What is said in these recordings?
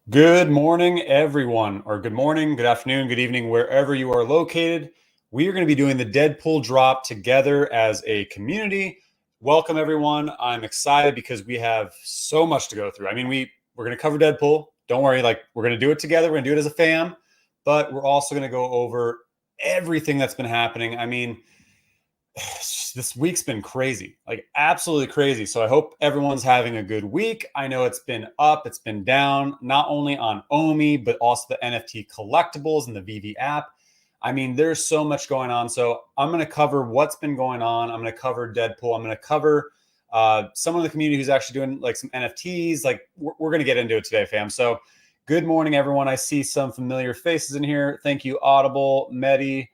Good morning, everyone, or good morning, good afternoon, good evening, wherever you are located. We are going to be doing the Deadpool drop together as a community. Welcome, everyone. I'm excited because we have so much to go through. I mean, we're going to cover Deadpool. Don't worry, we're going to do it together. We're going to do it as a fam, but we're also going to go over everything that's been happening. I mean, this week's been crazy, absolutely crazy. So I hope everyone's having a good week. I know it's been up, it's been down, not only on OMI, but also the NFT collectibles and the Veve app. I mean, there's so much going on. So I'm going to cover what's been going on. I'm going to cover Deadpool. I'm going to cover some of the community who's actually doing some NFTs. We're going to get into it today, fam. So good morning, everyone. I see some familiar faces in here. Thank you, Audible, Medi,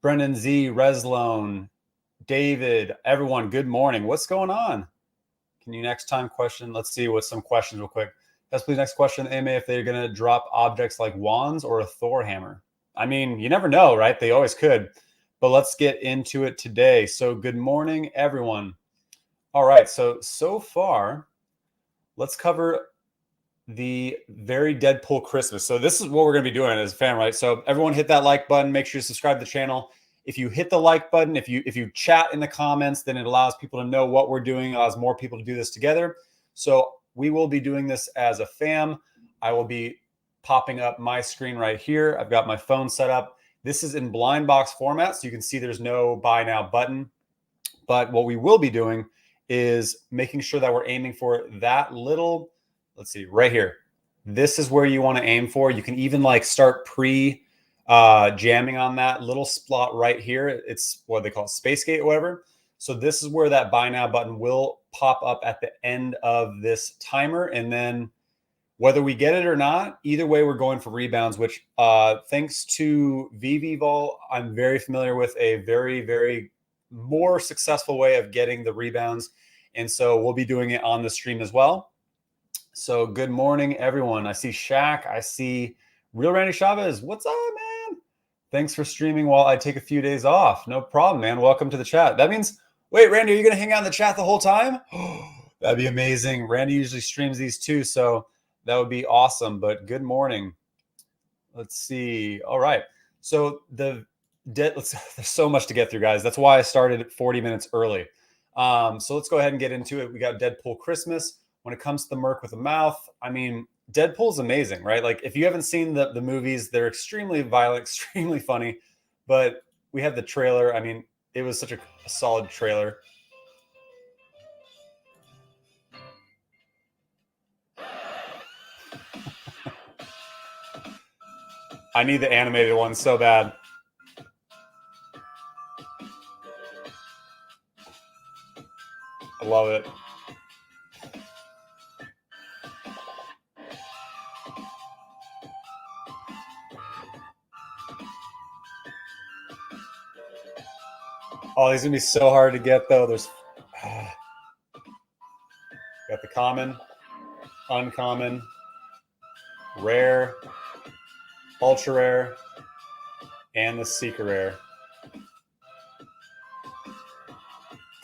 Brendan Z, Reslone, David, everyone, good morning. What's going on? Can you next time question? Let's see what some questions real quick. Yes, please. Next question. AMA, if they're going to drop objects like wands or a Thor hammer. I mean, you never know, right? They always could. But let's get into it today. So good morning, everyone. All right. So far, let's cover the very Deadpool Christmas. So this is what we're going to be doing as a fan, right? So everyone hit that like button. Make sure you subscribe to the channel. If you hit the like button, if you chat in the comments, then it allows people to know what we're doing, allows more people to do this together. So we will be doing this as a fam. I will be popping up my screen right here. I've got my phone set up. This is in blind box format, so you can see there's no buy now button. But what we will be doing is making sure that we're aiming for that little, let's see, right here. This is where you want to aim for. You can even start jamming on that little spot right here. It's what they call it, space gate or whatever. So this is where that buy now button will pop up at the end of this timer. And then whether we get it or not, either way, we're going for rebounds, which thanks to Veve Vault, I'm very familiar with a very, very more successful way of getting the rebounds. And so we'll be doing it on the stream as well. So good morning, everyone. I see Shaq. I see Real Randy Chavez. What's up, man? Thanks for streaming while I take a few days off. No problem, man. Welcome to the chat. That means, wait, Randy, are you going to hang out in the chat the whole time? That'd be amazing. Randy usually streams these too, so that would be awesome. But good morning. Let's see. All right. So there's so much to get through, guys. That's why I started 40 minutes early. So let's go ahead and get into it. We got Deadpool Christmas. When it comes to the Merc with a Mouth, I mean, Deadpool's amazing, right? If you haven't seen the movies, they're extremely violent, extremely funny. But we have the trailer. I mean, it was such a solid trailer. I need the animated one so bad. I love it. Oh, these are gonna be so hard to get though. There's got the common, uncommon, rare, ultra rare, and the secret rare.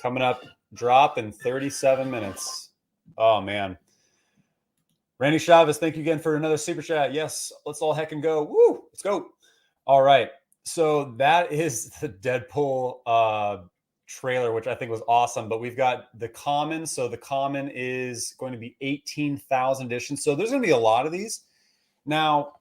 Coming up, drop in 37 minutes. Oh man. Randy Chavez, thank you again for another super chat. Yes, let's all heck and go. Woo, let's go. All right. So that is the Deadpool trailer, which I think was awesome. But we've got the common. So the common is going to be 18,000 editions. So there's going to be a lot of these. Now,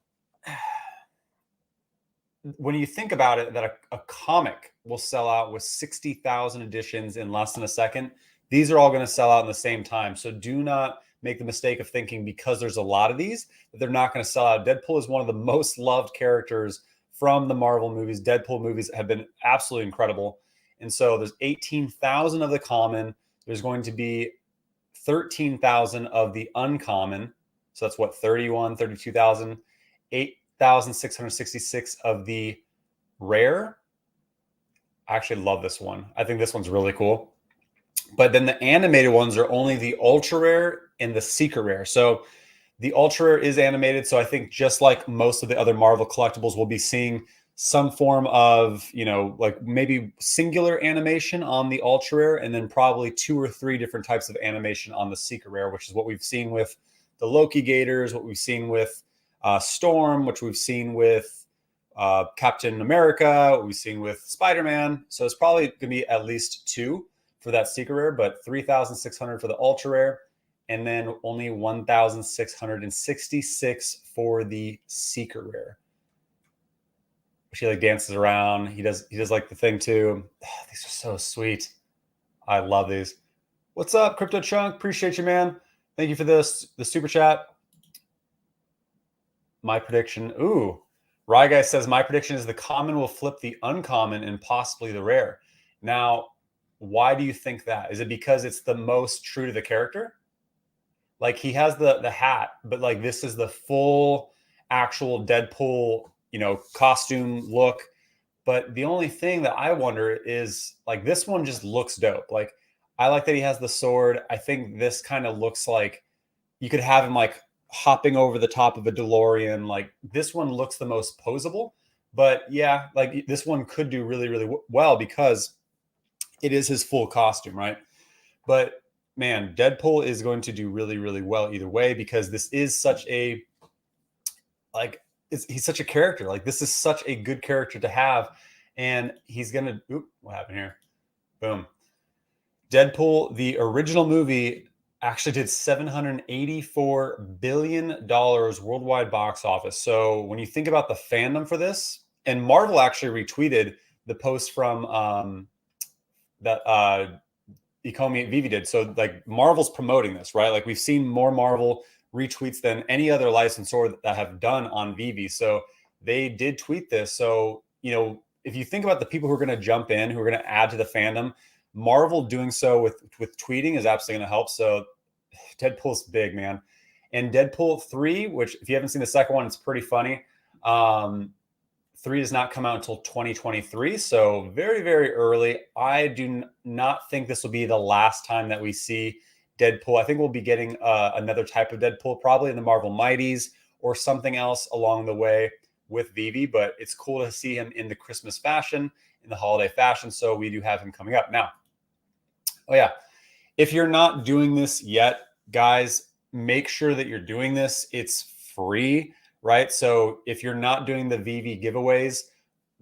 when you think about it, that a comic will sell out with 60,000 editions in less than a second, these are all going to sell out in the same time. So do not make the mistake of thinking because there's a lot of these that they're not going to sell out. Deadpool is one of the most loved characters from the Marvel movies. Deadpool movies have been absolutely incredible. And so there's 18,000 of the common. There's going to be 13,000 of the uncommon. So that's what, 32,000, 8,666 of the rare. I actually love this one. I think this one's really cool. But then the animated ones are only the ultra rare and the secret rare. So the ultra rare is animated. So I think just like most of the other Marvel collectibles, we'll be seeing some form of, maybe singular animation on the ultra rare, and then probably 2 or 3 different types of animation on the secret rare, which is what we've seen with the Loki Gators, what we've seen with Storm, which we've seen with Captain America, we've seen with Spider-Man. So it's probably going to be at least 2 for that secret rare, but 3,600 for the ultra rare, and then only 1,666 for the secret rare. She like dances around. He does like the thing too. These are so sweet. I love these. What's up, Crypto Chunk? Appreciate you, man. Thank you for the super chat. My prediction. Ooh, Rye Guy says my prediction is the common will flip the uncommon and possibly the rare. Now, why do you think that? Is it because it's the most true to the character? Like he has the hat, but like this is the full actual Deadpool, costume look. But the only thing that I wonder is like this one just looks dope. Like I like that he has the sword. I think this kind of looks like you could have him like hopping over the top of a DeLorean. Like this one looks the most posable. But yeah, like this one could do really, really well because it is his full costume, right? But man, Deadpool is going to do really, really well either way because this is such a he's such a character. Like this is such a good character to have, and he's gonna. Oop, what happened here? Boom. Deadpool, the original movie, actually did $784 billion worldwide box office. So when you think about the fandom for this, and Marvel actually retweeted the post from that Ecomi Veve did. So like Marvel's promoting this, right? Like we've seen more Marvel retweets than any other licensor that have done on Veve. So they did tweet this. So, if you think about the people who are going to jump in, who are going to add to the fandom, Marvel doing so with tweeting is absolutely going to help. So Deadpool's big, man. And Deadpool 3, which if you haven't seen the second one, it's pretty funny. 3 does not come out until 2023. So very, very early. I do not think this will be the last time that we see Deadpool. I think we'll be getting another type of Deadpool, probably in the Marvel Mighties or something else along the way with Veve. But it's cool to see him in the Christmas fashion, in the holiday fashion. So we do have him coming up now. Oh yeah. If you're not doing this yet, guys, make sure that you're doing this. It's free, right? So if you're not doing the Veve giveaways,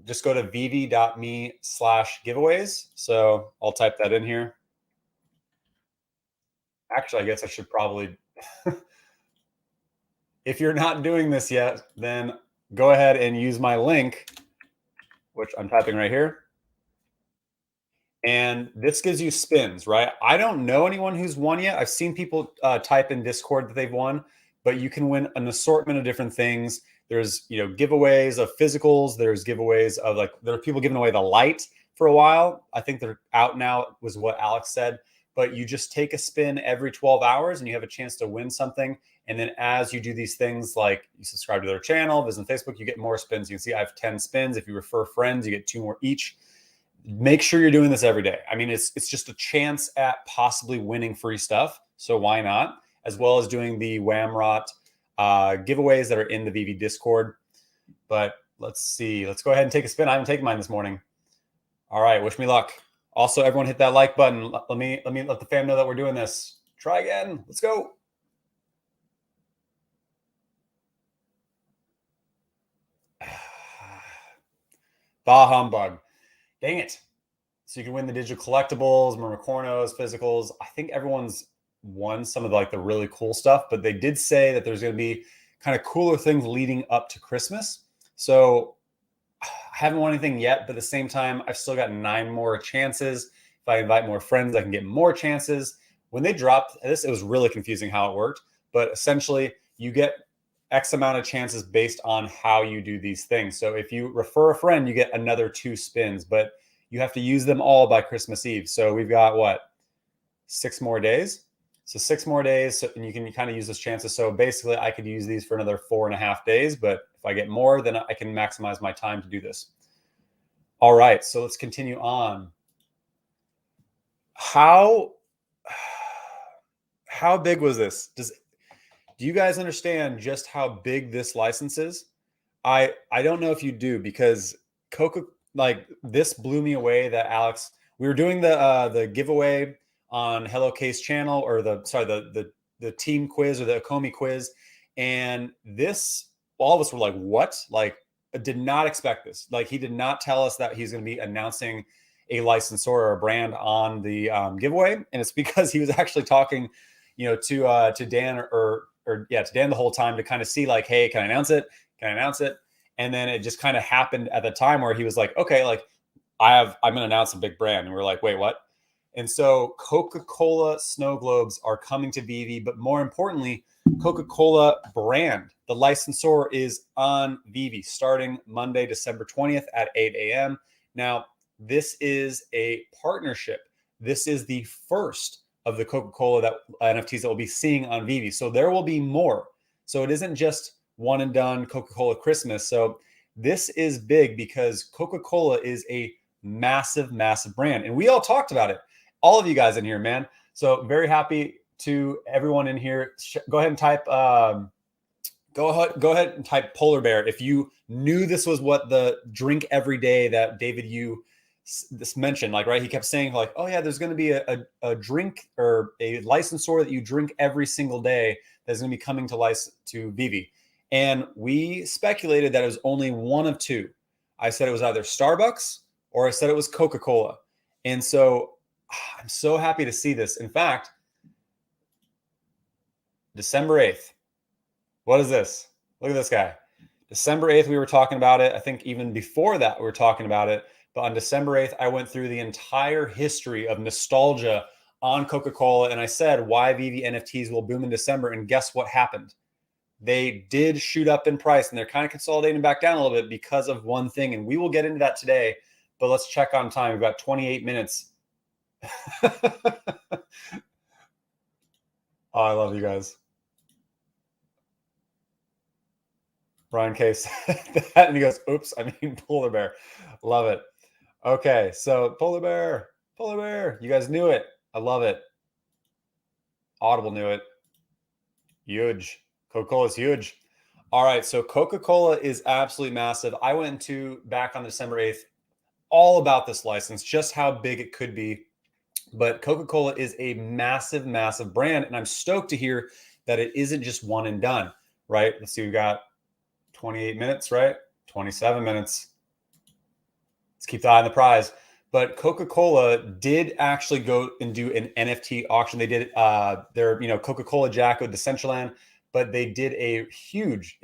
just go to veve.me/giveaways. So I'll type that in here. Actually, I guess I should probably, if you're not doing this yet, then go ahead and use my link, which I'm typing right here. And this gives you spins, right? I don't know anyone who's won yet. I've seen people type in Discord that they've won, but you can win an assortment of different things. There's, giveaways of physicals. There's giveaways of there are people giving away the light for a while. I think they're out now, was what Alex said. But you just take a spin every 12 hours and you have a chance to win something. And then as you do these things, like you subscribe to their channel, visit Facebook, you get more spins. You can see I have 10 spins. If you refer friends, you get 2 more each. Make sure you're doing this every day. I mean, it's just a chance at possibly winning free stuff. So why not? As well as doing the Whamrot giveaways that are in the Veve Discord. But let's see. Let's go ahead and take a spin. I haven't taken mine this morning. All right. Wish me luck. Also, everyone hit that like button. Let the fam know that we're doing this. Try again. Let's go. Bah humbug. Dang it. So you can win the digital collectibles, Mermacornos, physicals. I think everyone's won some of the really cool stuff, but they did say that there's going to be kind of cooler things leading up to Christmas. So I haven't won anything yet, but at the same time, I've still got 9 more chances. If I invite more friends, I can get more chances. When they dropped this, it was really confusing how it worked, but essentially you get X amount of chances based on how you do these things. So if you refer a friend, you get another 2 spins, but you have to use them all by Christmas Eve. So we've got 6 more days. So 6 more days, and you can kind of use those chances. So basically I could use these for another 4.5 days, but if I get more, then I can maximize my time to do this. All right, so let's continue on. How big was this? Do you guys understand just how big this license is? I don't know if you do, because Coca, this blew me away that Alex, we were doing the giveaway on Hello Case channel, or the team quiz or the Ecomi quiz, and this all of us were like, what? Like, I did not expect this. Like, he did not tell us that he's going to be announcing a licensor or a brand on the giveaway. And it's because he was actually talking, to Dan to Dan the whole time to kind of see like, hey, can I announce it? Can I announce it? And then it just kind of happened at the time where he was like, okay, like I'm going to announce a big brand. And we're like, wait, what? And so Coca-Cola snow globes are coming to Veve, but more importantly, Coca-Cola brand, the licensor, is on Veve starting Monday, December 20th at 8 a.m. Now, this is a partnership. This is the first of the Coca-Cola NFTs that we'll be seeing on Veve. So there will be more. So it isn't just one and done Coca-Cola Christmas. So this is big because Coca-Cola is a massive, massive brand. And we all talked about it. All of you guys in here, man. So very happy to everyone in here. Go ahead and type go ahead and type polar bear if you knew this was what the drink every day that David this mentioned. Like, right, he kept saying like, oh yeah, there's going to be a drink or a licensor that you drink every single day that's going to be coming to Veve. And we speculated that it was only one of two. I said it was either Starbucks or I said it was Coca-Cola. And so I'm so happy to see this. In fact, December 8th. What is this? Look at this guy. December 8th, we were talking about it. I think even before that, we were talking about it. But on December 8th, I went through the entire history of nostalgia on Coca-Cola. And I said why Veve NFTs will boom in December. And guess what happened? They did shoot up in price, and they're kind of consolidating back down a little bit because of one thing. And we will get into that today. But let's check on time. We've got 28 minutes. Oh, I love you guys. Brian Case that, and he goes, oops, I mean polar bear. Love it. Okay, so polar bear. You guys knew it. I love it. Audible knew it. Huge. Coca-Cola is huge. All right, so Coca-Cola is absolutely massive. I went into back on December 8th all about this license, just how big it could be. But Coca-Cola is a massive, massive brand, and I'm stoked to hear that it isn't just one and done, right? Let's see, we got 28 minutes, right? 27 minutes. Let's keep the eye on the prize. But Coca-Cola did actually go and do an NFT auction. They did their, Coca-Cola Jacko Decentraland, but they did a huge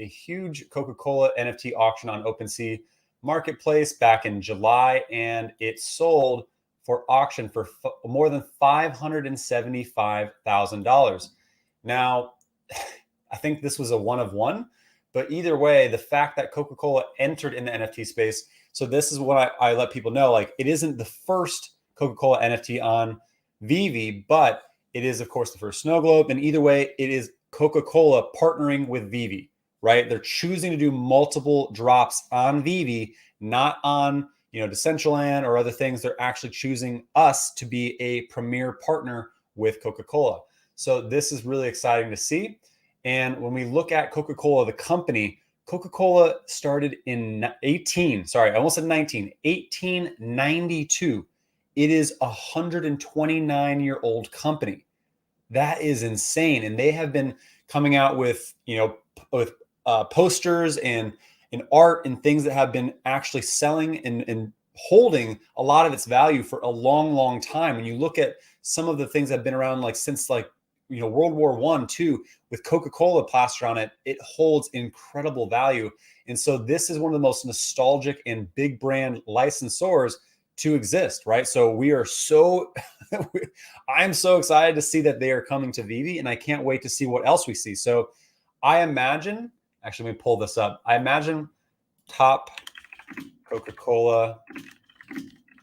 Coca-Cola NFT auction on OpenSea Marketplace back in July, and it sold for auction for more than $575,000. Now, I think this was a one of one, but either way, the fact that Coca-Cola entered in the NFT space. So this is what I let people know. Like, it isn't the first Coca-Cola NFT on Veve, but it is, of course, the first snow globe. And either way, it is Coca-Cola partnering with Veve, right? They're choosing to do multiple drops on Veve, not on, Decentraland or other things. They're actually choosing us to be a premier partner with Coca-Cola. So this is really exciting to see. And when we look at Coca-Cola, the company, Coca-Cola started in 1892. It is a 129-year-old company. That is insane. And they have been coming out with, posters and art and things that have been actually selling and holding a lot of its value for a long, long time. When you look at some of the things that have been around since World War I, II, with Coca-Cola plastered on it, it holds incredible value. And so this is one of the most nostalgic and big brand licensors to exist, right? So we are I'm so excited to see that they are coming to Veve, and I can't wait to see what else we see. So I imagine, actually, let me pull this up. I imagine top Coca-Cola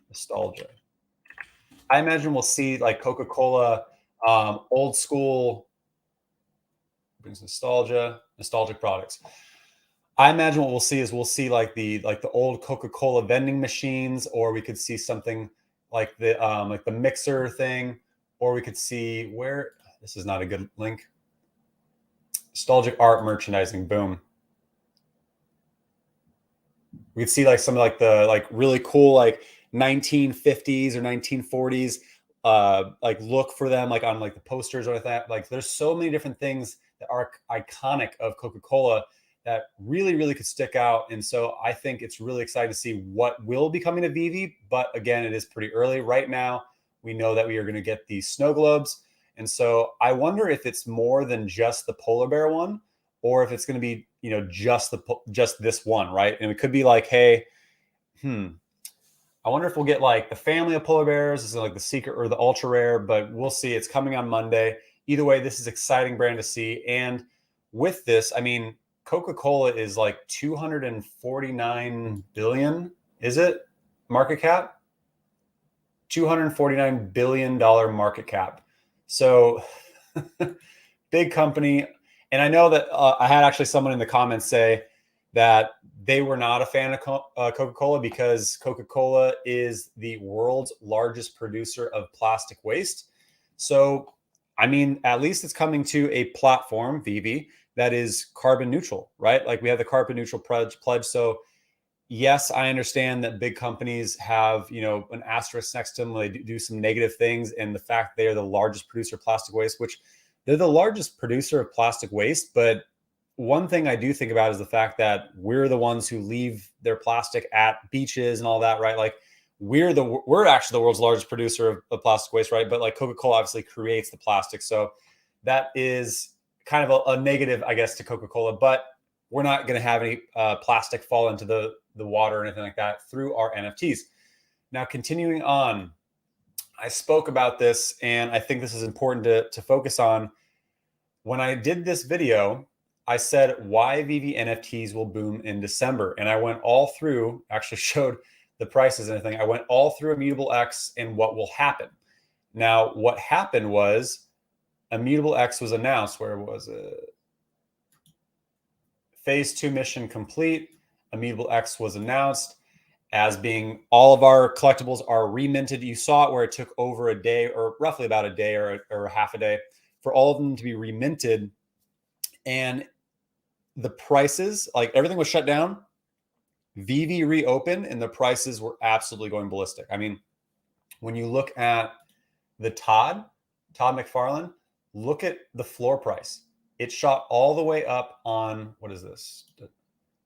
nostalgia. I imagine we'll see Coca-Cola old school brings nostalgic products. I imagine what we'll see is the old Coca-Cola vending machines, or we could see something like the mixer thing, or we could see this is not a good link. Nostalgic art merchandising, boom. We could see some of the really cool 1950s or 1940s look for them on the posters or like that. There's so many different things that are iconic of Coca-Cola that really, really could stick out. And so I think it's really exciting to see what will be coming to Veve. But again, it is pretty early right now. We know that we are going to get these snow globes. And so I wonder if it's more than just the polar bear one, or if it's going to be, just this one, right? And it could be like, hey, I wonder if we'll get like the family of polar bears. This is like the secret or the ultra rare, but we'll see. It's coming on Monday. Either way, this is exciting brand to see. And with this, I mean, Coca Cola is like 249 billion, is it? Market cap? $249 billion market cap. So big company. And I know that I had actually someone in the comments say that they were not a fan of Coca-Cola because Coca-Cola is the world's largest producer of plastic waste. So, I mean, at least it's coming to a platform, Veve, that is carbon neutral, right? Like we have the carbon neutral pledge. So yes, I understand that big companies have, an asterisk next to them when they do some negative things. And the fact they are the largest producer of plastic waste, which they're the largest producer of plastic waste. But one thing I do think about is the fact that we're the ones who leave their plastic at beaches and all that, right? Like we're actually the world's largest producer of plastic waste, right? But like Coca-Cola obviously creates the plastic. So that is kind of a negative, I guess, to Coca-Cola, but we're not going to have any plastic fall into the water or anything like that through our NFTs. Now, continuing on, I spoke about this, and I think this is important to focus on. When I did this video, I said why Veve NFTs will boom in December. And I went all through, actually showed the prices and everything. I went all through Immutable X and what will happen. Now, what happened was Immutable X was announced. Where was it? Phase 2 mission complete. Immutable X was announced as being all of our collectibles are reminted. You saw it where it took over a day, or roughly about a day or half a day, for all of them to be reminted. And the prices, like everything was shut down. Veve reopened and the prices were absolutely going ballistic. I mean, when you look at the Todd McFarlane, look at the floor price. It shot all the way up on, what is this?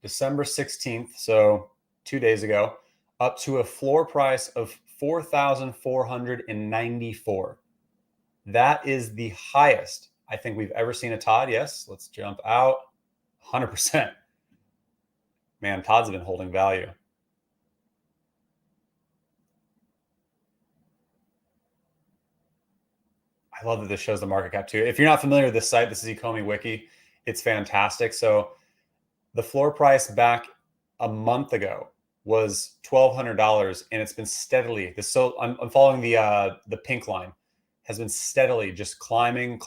December 16th. So 2 days ago, up to a floor price of 4,494. That is the highest I think we've ever seen a Todd. Yes, let's jump out. 100%. Man, Todds have been holding value. I love that this shows the market cap too. If you're not familiar with this site, this is Ecomi Wiki. It's fantastic. So the floor price back a month ago was $1,200, and it's been steadily. So I'm following the pink line, has been steadily just climbing.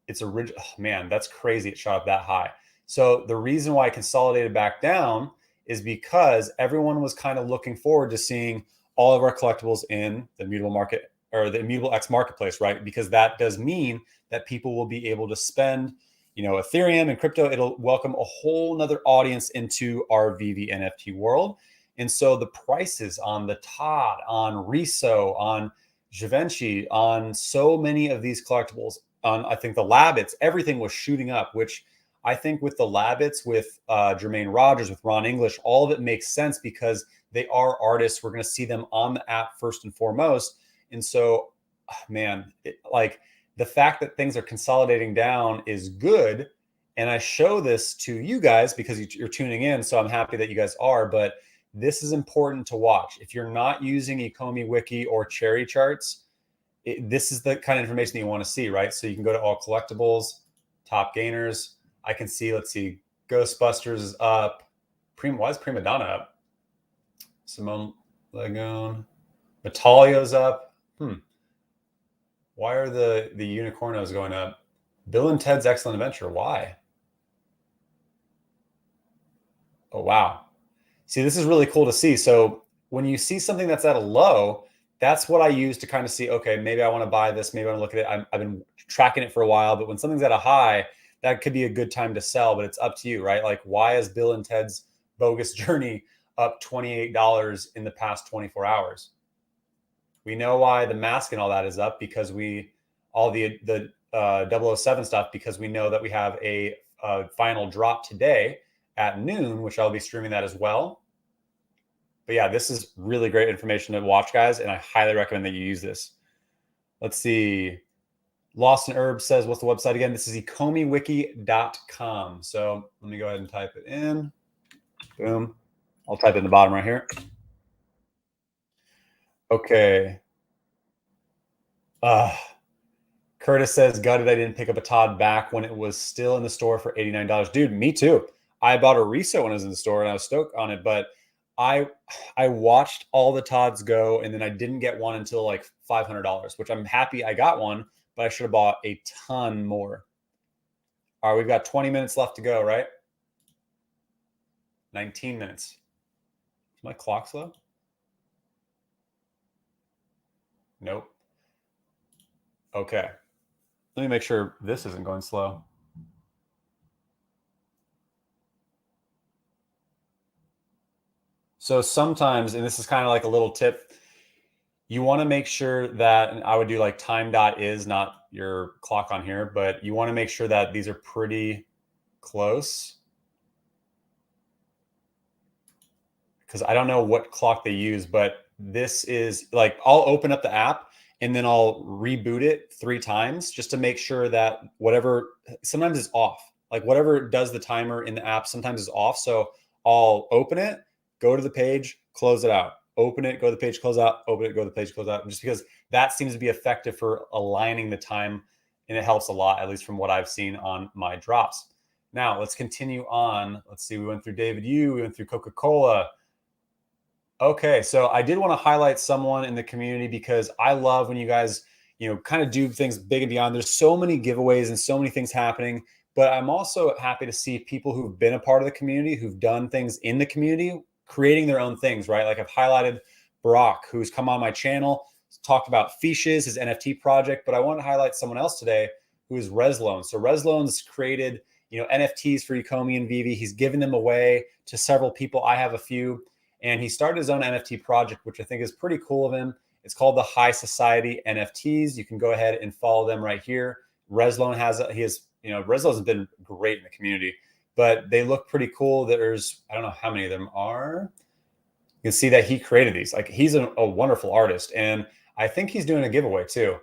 It's original. Oh, man, that's crazy. It shot up that high. So the reason why I consolidated back down is because everyone was kind of looking forward to seeing all of our collectibles in the Immutable market or the Immutable X marketplace, right? Because that does mean that people will be able to spend, Ethereum and crypto. It'll welcome a whole nother audience into our Veve NFT world. And so the prices on the Todd, on Riso, on Givenchy, on so many of these collectibles, on I think the Labbits, everything was shooting up, which I think with the Labbits, with Jermaine Rogers, with Ron English, all of it makes sense because they are artists. We're going to see them on the app first and foremost. And so, man, like the fact that things are consolidating down is good. And I show this to you guys because you're tuning in. So I'm happy that you guys are. But this is important to watch. If you're not using Ecomi Wiki or Cherry Charts, this is the kind of information that you want to see, right? So you can go to all collectibles, top gainers. I can see, let's see, Ghostbusters is up. Why is Prima Donna up? Simone Legone. Metalio's up. Why are the Unicornos going up? Bill and Ted's Excellent Adventure. Why? Oh, wow. See, this is really cool to see. So when you see something that's at a low, that's what I use to kind of see, okay, maybe I want to buy this. Maybe I want to look at it. I've been tracking it for a while, but when something's at a high, that could be a good time to sell, but it's up to you, right? Like, why is Bill and Ted's Bogus Journey up $28 in the past 24 hours? We know why the mask and all that is up because all the 007 stuff because we know that we have a final drop today at noon, which I'll be streaming that as well. But yeah, this is really great information to watch, guys, and I highly recommend that you use this. Let's see. Lost and Herb says, what's the website again? This is ecomiwiki.com. So let me go ahead and type it in. Boom. I'll type it in the bottom right here. Okay. Curtis says, gutted I didn't pick up a Todd back when it was still in the store for $89. Dude, me too. I bought a Riso when it was in the store and I was stoked on it, but I watched all the Todds go and then I didn't get one until like $500, which I'm happy I got one, but I should have bought a ton more. All right, we've got 20 minutes left to go, right? 19 minutes. Is my clock slow? Nope. Okay. Let me make sure this isn't going slow. So sometimes, and this is kind of like a little tip, you want to make sure that, and I would do like time.is, not your clock on here, but you want to make sure that these are pretty close. Because I don't know what clock they use, but this is like, I'll open up the app and then I'll reboot it 3 times just to make sure that whatever, sometimes it's off. Like whatever does the timer in the app sometimes is off. So I'll open it, go to the page, close it out. Open it, go to the page, close out, open it, go to the page, close out. Just because that seems to be effective for aligning the time. And it helps a lot, at least from what I've seen on my drops. Now let's continue on. Let's see, we went through David Yu, we went through Coca Cola. Okay, so I did want to highlight someone in the community because I love when you guys, kind of do things big and beyond. There's so many giveaways and so many things happening, but I'm also happy to see people who've been a part of the community, who've done things in the community, creating their own things, right? Like I've highlighted Brock, who's come on my channel, talked about Fishes, his NFT project, but I want to highlight someone else today who is Reslone. So Reslone's created, NFTs for Ecomi and Veve. He's given them away to several people. I have a few. And he started his own NFT project, which I think is pretty cool of him. It's called the High Society NFTs. You can go ahead and follow them right here. Reslone Reslone's been great in the community, but they look pretty cool. There's, I don't know how many of them are. You can see that he created these. Like he's a wonderful artist. And I think he's doing a giveaway too.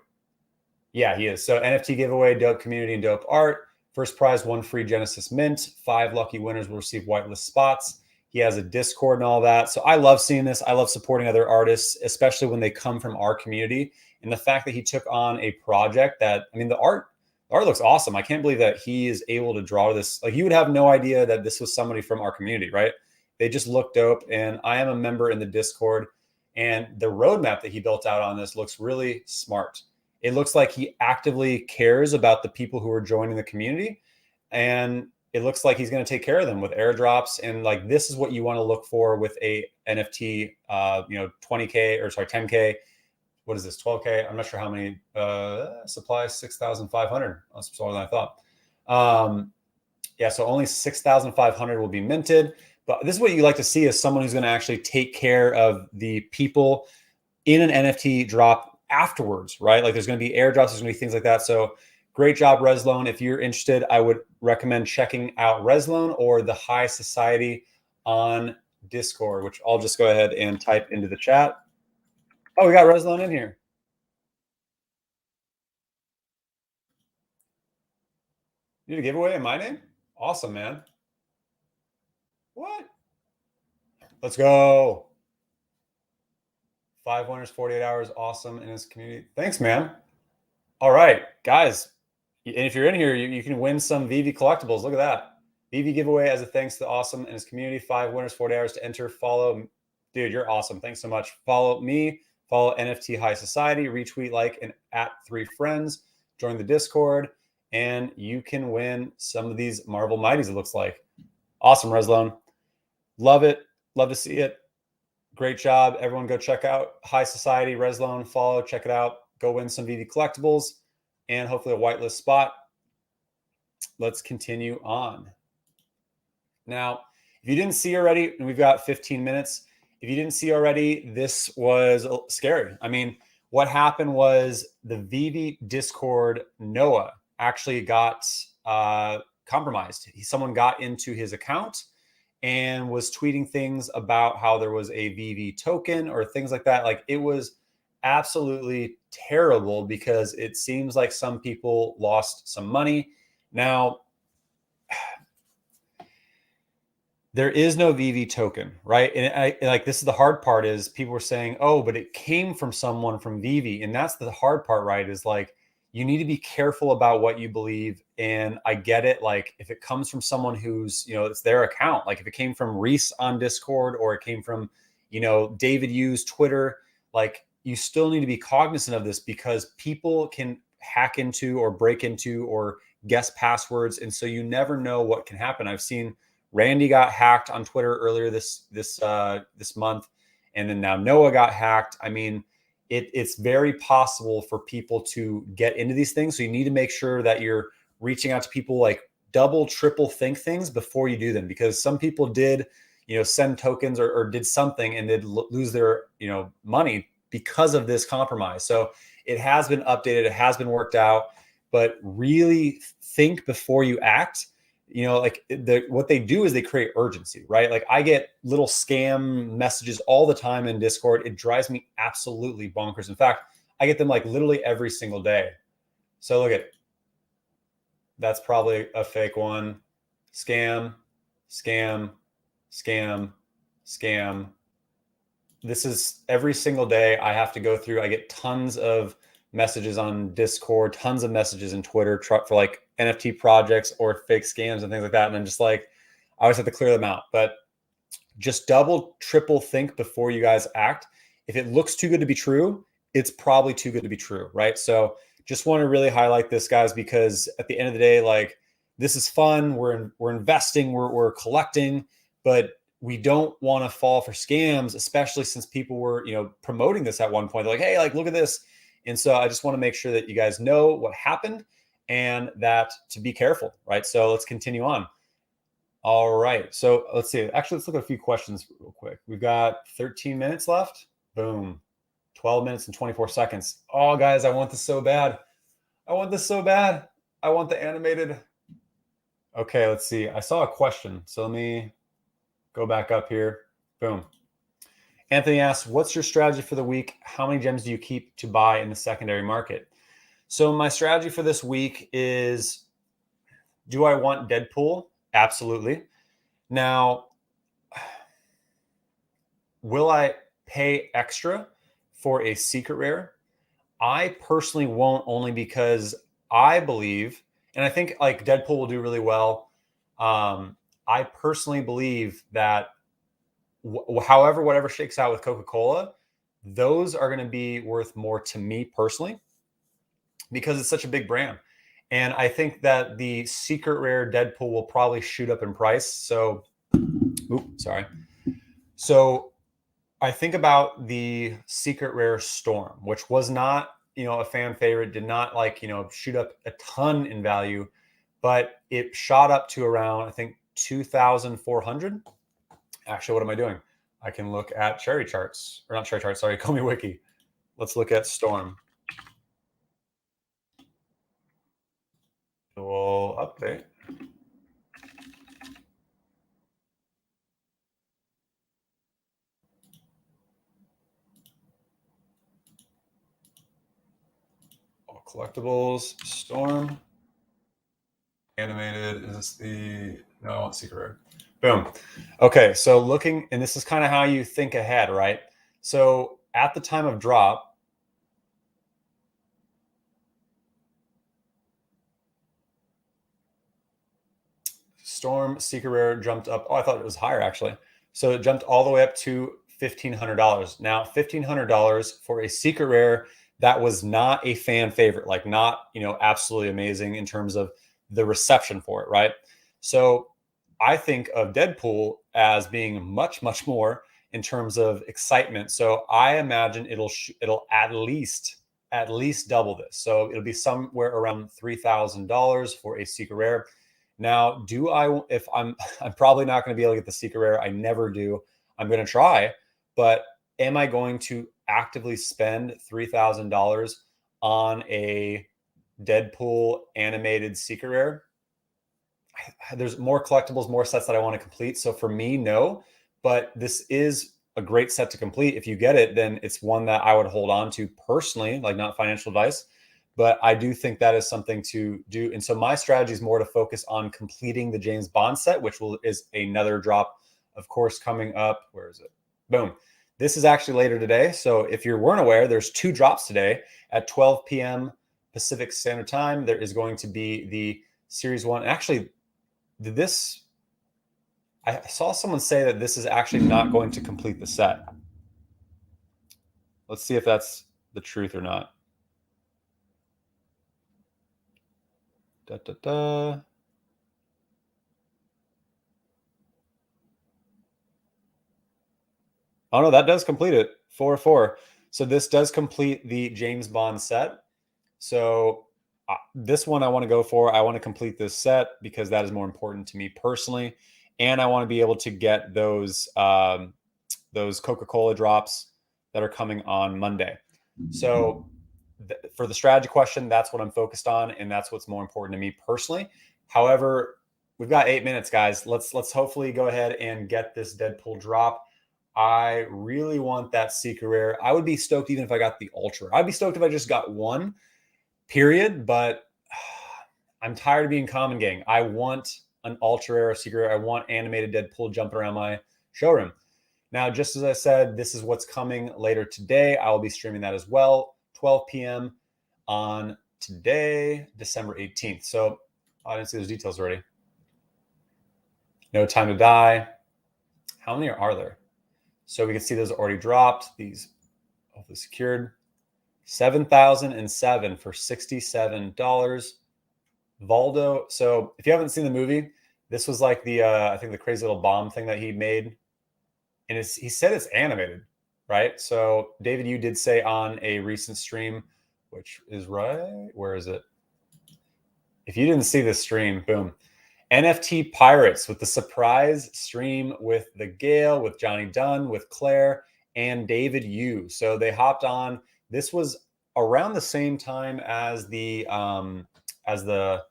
Yeah, he is. So NFT giveaway, dope community and dope art. First prize, 1 free Genesis mint. 5 lucky winners will receive whitelist spots. He has a Discord and all that. So I love seeing this. I love supporting other artists, especially when they come from our community. And the fact that he took on a project that, the art looks awesome. I can't believe that he is able to draw this. Like you would have no idea that this was somebody from our community, right? They just look dope. And I am a member in the Discord. And the roadmap that he built out on this looks really smart. It looks like he actively cares about the people who are joining the community. And it looks like he's going to take care of them with airdrops. And like, this is what you want to look for with a NFT, 20K or sorry, 10K. What is this? 12K. I'm not sure how many supply, 6,500. That's smaller than I thought. Yeah. So only 6,500 will be minted, but this is what you like to see is someone who's going to actually take care of the people in an NFT drop afterwards, right? Like there's going to be airdrops, there's going to be things like that. So great job, Reslone. If you're interested, I would recommend checking out Reslone or the High Society on Discord, which I'll just go ahead and type into the chat. Oh, we got Reslone in here. You did a giveaway in my name? Awesome, man. What? Let's go. 5 winners, 48 hours. Awesome in his community. Thanks, man. All right, guys. And if you're in here, you can win some Veve collectibles. Look at that. Veve giveaway as a thanks to Awesome and his community. 5 winners, 40 hours to enter. Follow. Dude, you're awesome. Thanks so much. Follow me. Follow NFT High Society. Retweet, like, and @3 friends. Join the Discord. And you can win some of these Marvel Mighties, it looks like. Awesome, Reslone. Love it. Love to see it. Great job. Everyone go check out High Society, Reslone. Follow, check it out. Go win some Veve collectibles and hopefully a whitelist spot. Let's continue on. Now, if you didn't see already, and we've got 15 minutes, if you didn't see already, this was scary. What happened was the Veve Discord Noah actually got compromised. Someone got into his account and was tweeting things about how there was a VV token or things like that. Like, it was absolutely terrible because it seems like some people lost some money. Now, there is no VV token, right? And like, this is the hard part, is people were saying, oh, but it came from someone from VV. And that's the hard part, right? Is like, you need to be careful about what you believe. And I get it. Like, if it comes from someone who's, it's their account, like if it came from Reese on Discord, or it came from, David Yu's Twitter, like, you still need to be cognizant of this, because people can hack into or break into or guess passwords. And so you never know what can happen. I've seen Randy got hacked on Twitter earlier this month, and then now Noah got hacked. I mean, it's very possible for people to get into these things. So you need to make sure that you're reaching out to people, like double, triple think things before you do them, because some people did, send tokens or did something and did lose their, money because of this compromise. So it has been updated. It has been worked out, but really think before you act. Like, what they do is they create urgency, right? Like, I get little scam messages all the time in Discord. It drives me absolutely bonkers. In fact, I get them like literally every single day. So look at, that's probably a fake one. Scam, scam, scam, scam. This is every single day I have to go through. I get tons of messages on Discord, tons of messages in Twitter for like NFT projects or fake scams and things like that. And I'm just like, I always have to clear them out. But just double, triple think before you guys act. If it looks too good to be true, it's probably too good to be true, right? So just want to really highlight this, guys, because at the end of the day, like, this is fun. We're investing, we're collecting, but we don't want to fall for scams, especially since people were, promoting this at one point. They're like, hey, like, look at this. And so I just want to make sure that you guys know what happened and that to be careful, right? So let's continue on. All right. So let's see. Actually, let's look at a few questions real quick. We've got 13 minutes left. Boom. 12 minutes and 24 seconds. Oh, guys, I want this so bad. I want this so bad. I want the animated. Okay, let's see. I saw a question. So let me go back up here. Boom. Anthony asks, what's your strategy for the week? How many gems do you keep to buy in the secondary market? So my strategy for this week is, do I want Deadpool? Absolutely. Now, will I pay extra for a secret rare? I personally won't, only because I believe, and I think like Deadpool will do really well. I personally believe that whatever shakes out with Coca Cola, those are going to be worth more to me personally, because it's such a big brand. And I think that the secret rare Deadpool will probably shoot up in price. So, sorry. So I think about the secret rare Storm, which was not, a fan favorite, did not like, shoot up a ton in value, but it shot up to around, I think, 2,400. Actually, what am I doing? I can look at cherry charts, or not cherry charts, sorry, Ecomi Wiki. Let's look at Storm. We'll update. All collectibles, Storm. Animated, is this the, no, I want secret rare. Boom. Okay, so looking, and this is kind of how you think ahead, right? So at the time of drop, Storm secret rare jumped up. Oh, I thought it was higher, actually. So it jumped all the way up to $1,500. Now, $1,500 for a secret rare that was not a fan favorite, like not, absolutely amazing in terms of the reception for it, right? So I think of Deadpool as being much, much more in terms of excitement. So I imagine it'll at least double this. So it'll be somewhere around $3,000 for a secret rare. Now, if I'm probably not going to be able to get the secret rare. I never do. I'm going to try, but am I going to actively spend $3,000 on a Deadpool animated secret rare. There's more collectibles, more sets that I want to complete. So for me, no, but this is a great set to complete. If you get it, then it's one that I would hold on to personally, like not financial advice, but I do think that is something to do. And so my strategy is more to focus on completing the James Bond set, which is another drop, of course, coming up. Where is it? Boom. This is actually later today. So if you weren't aware, there's 2 drops today at 12 p.m. Pacific Standard Time. There is going to be the Series 1. Actually, I saw someone say that this is actually not going to complete the set. Let's see if that's the truth or not. Da, da, da. Oh no, that does complete it. 4-4. So this does complete the James Bond set. So this one I want to go for. I want to complete this set because that is more important to me personally, and I want to be able to get those Coca Cola drops that are coming on Monday. So for the strategy question, that's what I'm focused on, and that's what's more important to me personally. However, we've got 8 minutes, guys. Let's hopefully go ahead and get this Deadpool drop. I really want that secret rare. I would be stoked even if I got the ultra. I'd be stoked if I just got one, period. But I'm tired of being common, gang. I want an ultra rare, a secret rare. I want animated Deadpool jumping around my showroom. Now, just as I said, this is what's coming later today. I will be streaming that as well, 12 p.m. on today, December 18th. So I didn't see those details already. No Time to Die. How many are there? So we can see those already dropped. These hopefully secured. 7,007 for $67. Valdo. So if you haven't seen the movie, this was like the I think the crazy little bomb thing that he made. And he said it's animated, right? So David, you did say on a recent stream, which is right. Where is it? If you didn't see this stream, boom. NFT Pirates with the surprise stream with the Gale, with Johnny Dunn, with Claire, and David Yu. So they hopped on. This was around the same time as the as the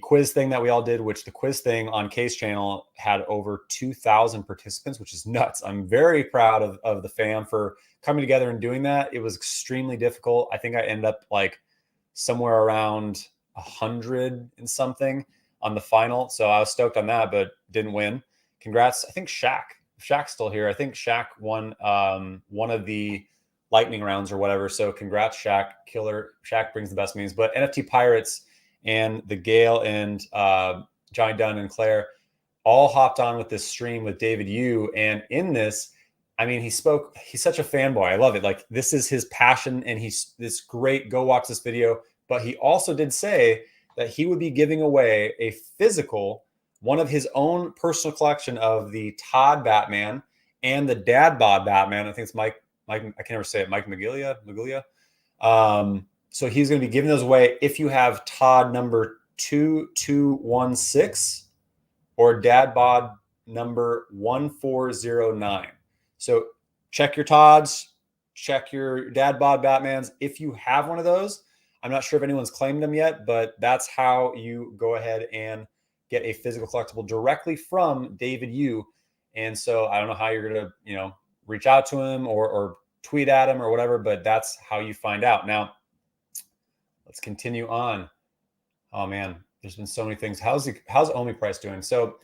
quiz thing that we all did, which the quiz thing on K's channel had over 2,000 participants, which is nuts. I'm very proud of the fam for coming together and doing that. It was extremely difficult. I think I ended up like somewhere around 100 and something on the final. So I was stoked on that, but didn't win. Congrats. I think Shaq's still here. I think Shaq won one of the lightning rounds or whatever. So congrats, Shaq. Killer. Shaq brings the best memes. But NFT Pirates and the Gale and Johnny Dunn and Claire all hopped on with this stream with David Yu. And in this, I mean, he's such a fanboy. I love it. Like, this is his passion, and he's this great. Go watch this video. But he also did say that he would be giving away a physical, one of his own personal collection of the Todd Batman and the Dad Bod Batman. I think it's Mike, I can never say it, Mike Maglia. So he's going to be giving those away if you have Todd number 2216 or Dad Bod number 1409. So check your Todds, check your Dad Bod Batmans. If you have one of those, I'm not sure if anyone's claimed them yet, but that's how you go ahead and get a physical collectible directly from David Yu. And so I don't know how you're going to, reach out to him or tweet at him or whatever, but that's how you find out. Now, let's continue on. Oh man, there's been so many things. How's OMI price doing? So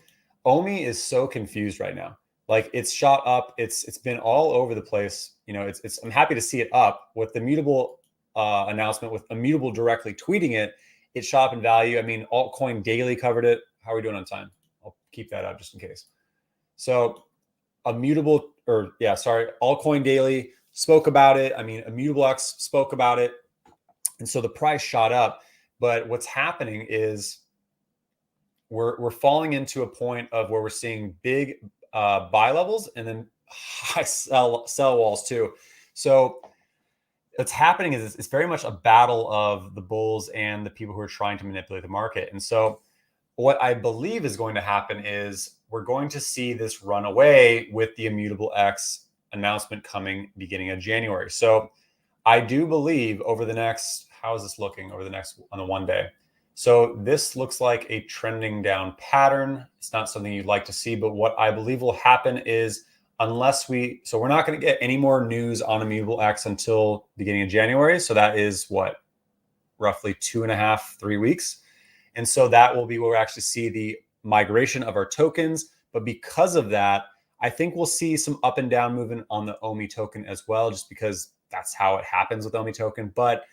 OMI is so confused right now. Like, it's shot up. It's been all over the place. I'm happy to see it up with the mutable announcement, with Immutable directly tweeting it. It shot up in value. I mean, Altcoin Daily covered it. How are we doing on time? I'll keep that up just in case. So Altcoin Daily spoke about it. I mean, Immutable X spoke about it. And so the price shot up. But what's happening is we're falling into a point of where we're seeing big buy levels and then high sell walls too. So what's happening is it's very much a battle of the bulls and the people who are trying to manipulate the market. And so what I believe is going to happen is we're going to see this run away with the Immutable X announcement coming beginning of January. So I do believe over the next how is this looking over the next on the 1 day? So this looks like a trending down pattern. It's not something you'd like to see, but what I believe will happen is so we're not going to get any more news on Immutable X until beginning of January. So that is what, roughly 2.5, 3 weeks. And so that will be where we actually see the migration of our tokens. But because of that, I think we'll see some up and down movement on the OMI token as well, just because that's how it happens with OMI token. But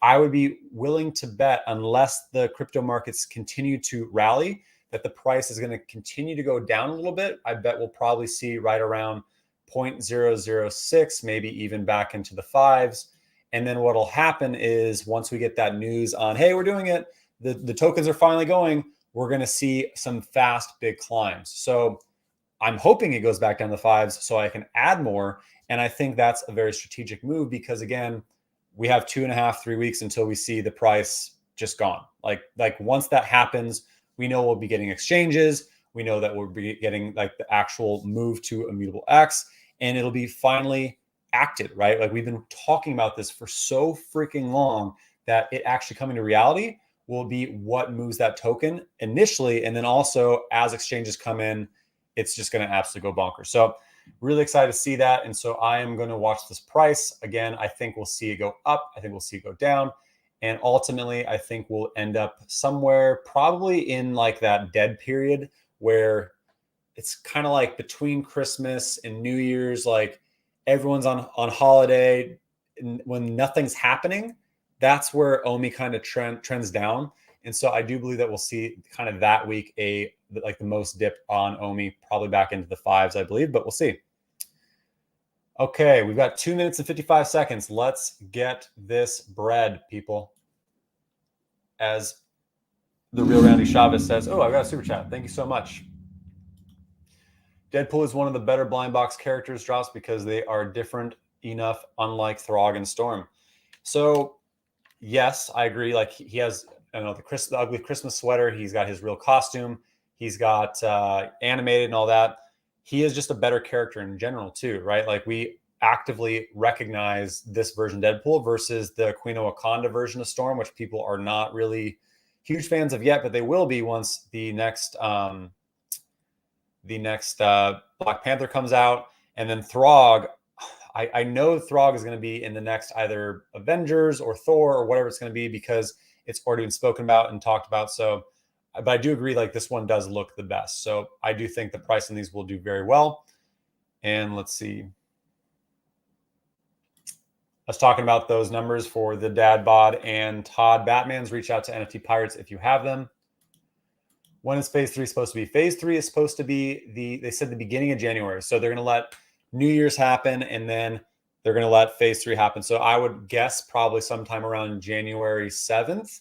I would be willing to bet, unless the crypto markets continue to rally, that the price is going to continue to go down a little bit. I bet we'll probably see right around 0.006, maybe even back into the fives. And then what'll happen is once we get that news on, hey, we're doing it, the tokens are finally going, we're going to see some fast, big climbs. So I'm hoping it goes back down to fives so I can add more. And I think that's a very strategic move because, again, we have 2.5, 3 weeks until we see the price just gone. Like once that happens, we know we'll be getting exchanges. We know that we'll be getting like the actual move to Immutable X, and it'll be finally acted, right? Like we've been talking about this for so freaking long that it actually coming to reality will be what moves that token initially. And then also as exchanges come in, it's just going to absolutely go bonkers. So really excited to see that. And so I am going to watch this price. Again, I think we'll see it go up. I think we'll see it go down. And ultimately, I think we'll end up somewhere probably in like that dead period where it's kind of like between Christmas and New Year's, like everyone's on holiday. And when nothing's happening, that's where OMI kind of trends down. And so I do believe that we'll see kind of that week like the most dip on OMI, probably back into the fives, I believe, but we'll see. Okay, we've got 2 minutes and 55 seconds. Let's get this bread, people. As the real Randy Chavez says, oh, I've got a super chat. Thank you so much. Deadpool is one of the better blind box characters drops because they are different enough, unlike Throg and Storm. So yes, I agree. Like he has, I don't know, the ugly Christmas sweater. He's got his real costume. He's got animated and all that. He is just a better character in general too, right? Like we actively recognize this version Deadpool versus the Queen of Wakanda version of Storm, which people are not really huge fans of yet, but they will be once the next Black Panther comes out. And then Throg, I know Throg is going to be in the next either Avengers or Thor or whatever it's going to be because it's already been spoken about and talked about. So, but I do agree, like this one does look the best. So I do think the price on these will do very well. And let's see. I was talking about those numbers for the Dad Bod and Todd Batmans. Reach out to NFT Pirates if you have them. When is phase 3 supposed to be? Phase 3 is supposed to be they said the beginning of January. So they're going to let New Year's happen and then they're going to let phase 3 happen. So I would guess probably sometime around January 7th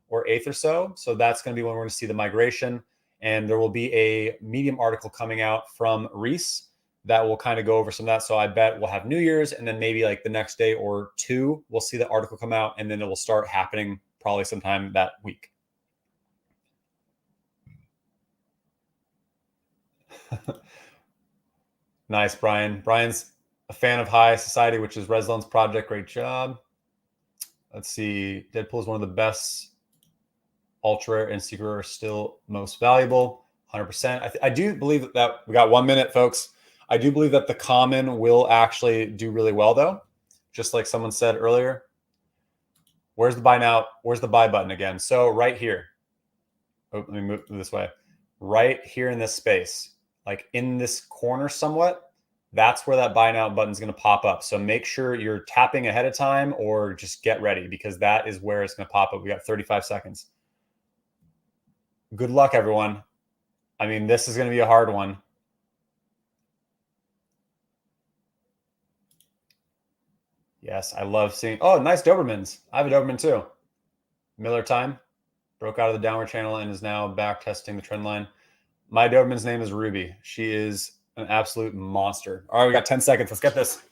or 8th or so. So that's going to be when we're going to see the migration. And there will be a Medium article coming out from Reese that will kind of go over some of that. So I bet we'll have New Year's and then maybe like the next day or two, we'll see the article come out and then it will start happening probably sometime that week. Nice, Brian. Brian's a fan of High Society, which is Reslone's project. Great job. Let's see. Deadpool is one of the best. Ultra rare and secret are still most valuable. 100%. I do believe that we got 1 minute, folks. I do believe that the common will actually do really well, though. Just like someone said earlier. Where's the buy now? Where's the buy button again? So right here. Oh, let me move this way. Right here in this space, like in this corner somewhat, that's where that buy now button is going to pop up. So make sure you're tapping ahead of time or just get ready because that is where it's going to pop up. We got 35 seconds. Good luck, everyone. I mean, this is going to be a hard one. Yes, I love seeing. Oh, nice Dobermans. I have a Doberman too. Miller time broke out of the downward channel and is now back testing the trend line. My Doberman's name is Ruby. She is an absolute monster. All right, we got 10 seconds. Let's get this.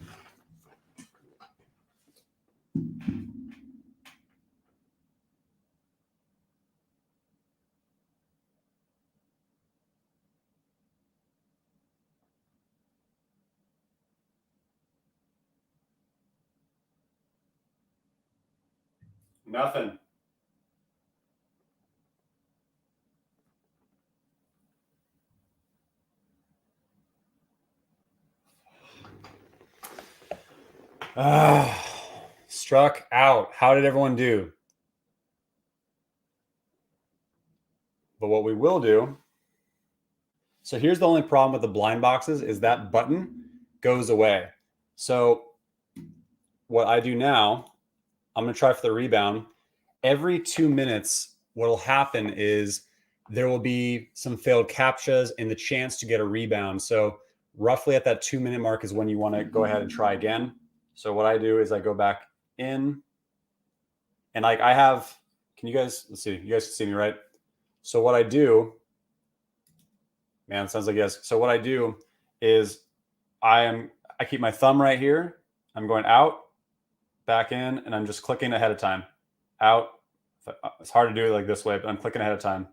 Nothing. Struck out. How did everyone do? But what we will do, so here's the only problem with the blind boxes is that button goes away. So what I do now, I'm going to try for the rebound. Every 2 minutes, what will happen is there will be some failed captchas and the chance to get a rebound. So roughly at that 2 minute mark is when you want to go ahead and try again. So what I do is I go back in and like I have, can you guys, let's see, you guys can see me, right? So what I do, man, it sounds like yes. So what I do is I keep my thumb right here. I'm going out, back in, and I'm just clicking ahead of time. Out. It's hard to do it like this way, but I'm clicking ahead of time.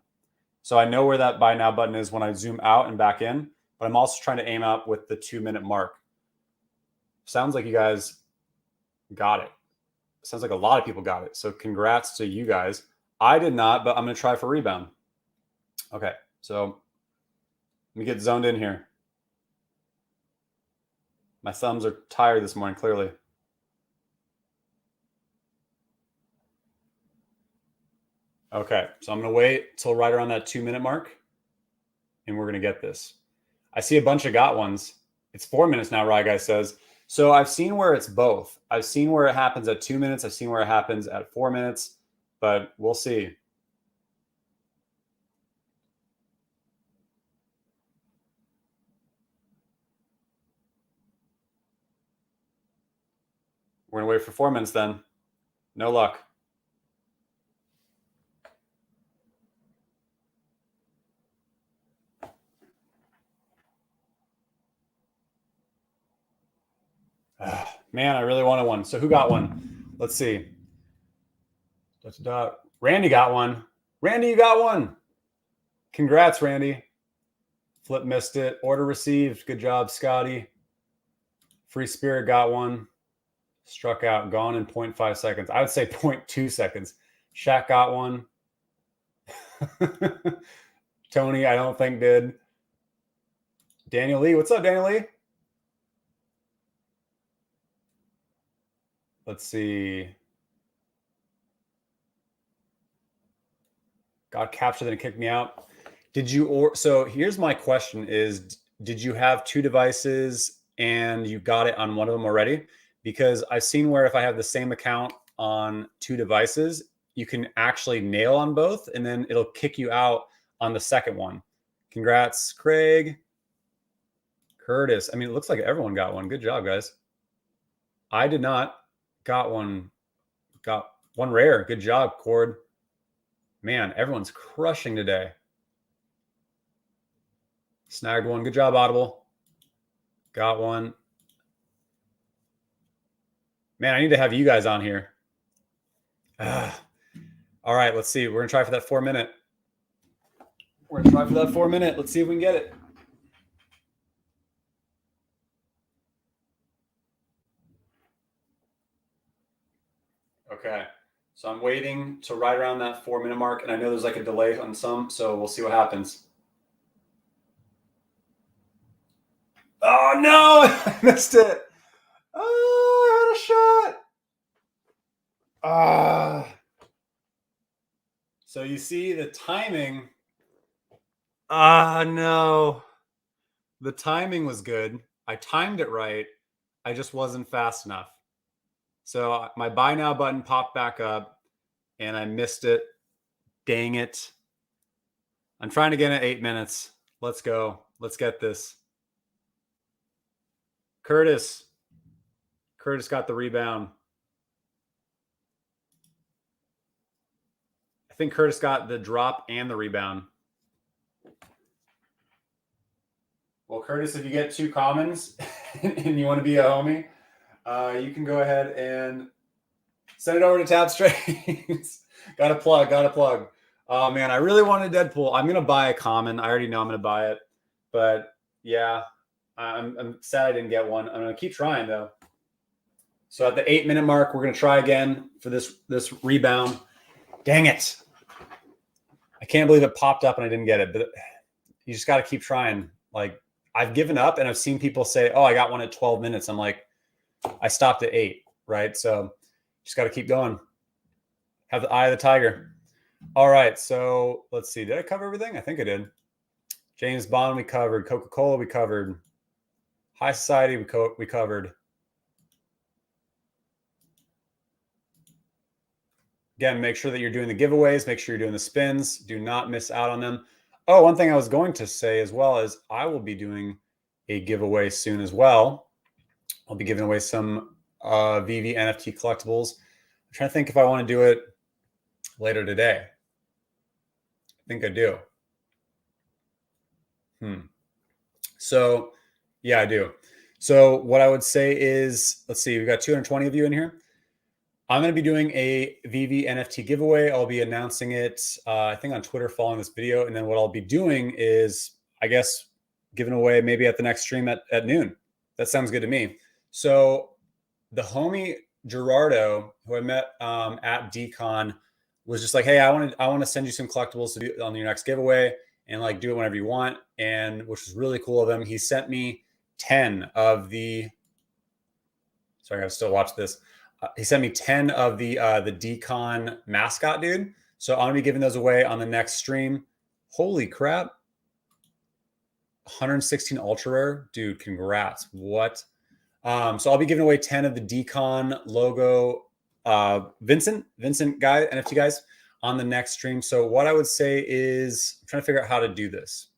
So I know where that buy now button is when I zoom out and back in, but I'm also trying to aim up with the 2 minute mark. Sounds like you guys got it. Sounds like a lot of people got it. So congrats to you guys. I did not, but I'm going to try for rebound. Okay, so let me get zoned in here. My thumbs are tired this morning, clearly. Okay, so I'm going to wait till right around that 2 minute mark, and we're going to get this. I see a bunch of got ones. It's 4 minutes now, Rye Guy says. So I've seen where it's both. I've seen where it happens at 2 minutes. I've seen where it happens at 4 minutes, but we'll see. We're going to wait for 4 minutes then. No luck. Man, I really wanted one. So who got one? Let's see. Randy got one. Randy, you got one. Congrats, Randy. Flip missed it. Order received. Good job, Scotty. Free Spirit got one. Struck out. Gone in 0.5 seconds. I would say 0.2 seconds. Shaq got one. Tony, I don't think did. Daniel Lee. What's up, Daniel Lee? Let's see. Got captured, then it kicked me out. Did you, or so here's my question is, did you have two devices and you got it on one of them already? Because I've seen where if I have the same account on two devices, you can actually nail on both and then it'll kick you out on the second one. Congrats, Craig. Curtis. I mean, it looks like everyone got one. Good job, guys. I did not. Got one. Got one rare. Good job, Cord. Man, everyone's crushing today. Snagged one. Good job, Audible. Got one. Man, I need to have you guys on here. All right, let's see. We're going to try for that 4 minute. We're going to try for that 4 minute. Let's see if we can get it. Okay. So I'm waiting to right around that 4 minute mark. And I know there's like a delay on some, so we'll see what happens. Oh, no, I missed it. Oh, I had a shot. So you see the timing. No. The timing was good. I timed it right. I just wasn't fast enough. So my buy now button popped back up and I missed it. Dang it. I'm trying to get in 8 minutes. Let's go. Let's get this. Curtis. Curtis got the rebound. I think Curtis got the drop and the rebound. Well, Curtis, if you get two commons and you want to be a homie, you can go ahead and send it over to TapsTrades. Got a plug. Oh, man, I really wanted Deadpool. I'm going to buy a common. I already know I'm going to buy it. But, yeah, I'm sad I didn't get one. I'm going to keep trying, though. So at the 8-minute mark, we're going to try again for this rebound. Dang it. I can't believe it popped up and I didn't get it, but you just got to keep trying. Like, I've given up and I've seen people say, oh, I got one at 12 minutes. I'm like, I stopped at 8, right? So just got to keep going. Have the eye of the tiger. All right. So let's see. Did I cover everything? I think I did. James Bond, we covered. Coca Cola, we covered. High Society, we covered. Again, make sure that you're doing the giveaways. Make sure you're doing the spins. Do not miss out on them. Oh, one thing I was going to say as well is I will be doing a giveaway soon as well. I'll be giving away some Veve NFT collectibles. I'm trying to think if I want to do it later today. I think I do. So, yeah, I do. So what I would say is, let's see, we've got 220 of you in here. I'm going to be doing a Veve NFT giveaway. I'll be announcing it, I think on Twitter following this video. And then what I'll be doing is, I guess, giving away maybe at the next stream at noon. That sounds good to me. So the homie Gerardo, who I met at DCon, was just like, hey, I want to send you some collectibles to do on your next giveaway and like do it whenever you want. And which was really cool of him. He sent me 10 of the, sorry, I still watch this. He sent me 10 of the DCon mascot, dude. So I'm gonna be giving those away on the next stream. Holy crap. 116 ultra rare. Dude, congrats. What? So I'll be giving away 10 of the DCon logo Vincent guy, NFT guys on the next stream. So what I would say is I'm trying to figure out how to do this.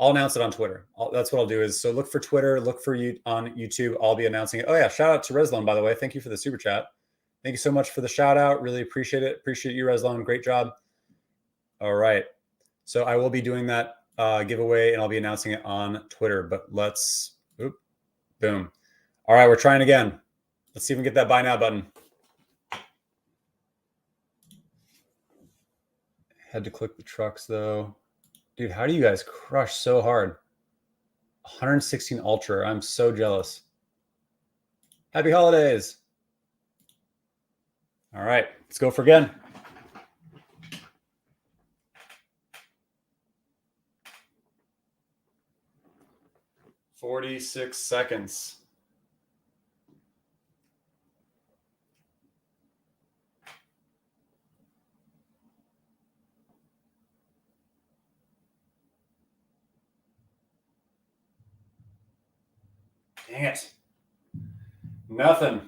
I'll announce it on Twitter. That's what I'll do is, so look for Twitter, look for you on YouTube. I'll be announcing it. Oh yeah. Shout out to Reslon, by the way. Thank you for the super chat. Thank you so much for the shout out. Really appreciate it. Appreciate you, Reslon. Great job. All right. So I will be doing that giveaway and I'll be announcing it on Twitter, but let's, boom. All right. We're trying again. Let's see if we can get that buy now button. Had to click the trucks though. Dude, how do you guys crush so hard? 116 ultra. I'm so jealous. Happy holidays. All right, let's go for again. $46 seconds. Dang it. Nothing.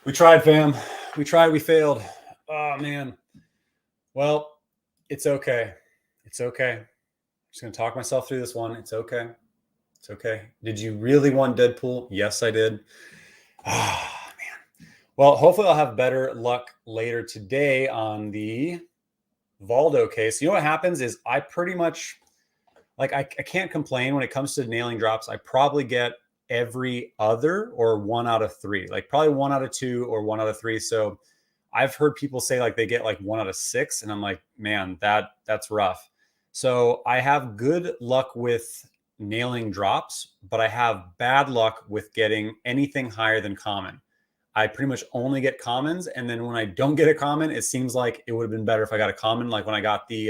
We tried, fam. We tried, we failed. Oh, man. Well, it's okay. It's okay. I'm just going to talk myself through this one. It's okay. It's okay. Did you really want Deadpool? Yes, I did. Ah, man. Well, hopefully I'll have better luck later today on the Valdo case. You know what happens is I pretty much, like, I can't complain when it comes to nailing drops. I probably get every other or 1 out of 3, like probably 1 out of 2 or 1 out of 3. So I've heard people say like they get like 1 out of 6, and I'm like, man, that's rough. So I have good luck with nailing drops, but I have bad luck with getting anything higher than common. I pretty much only get commons, and then when I don't get a common, it seems like it would have been better if I got a common. Like when I got the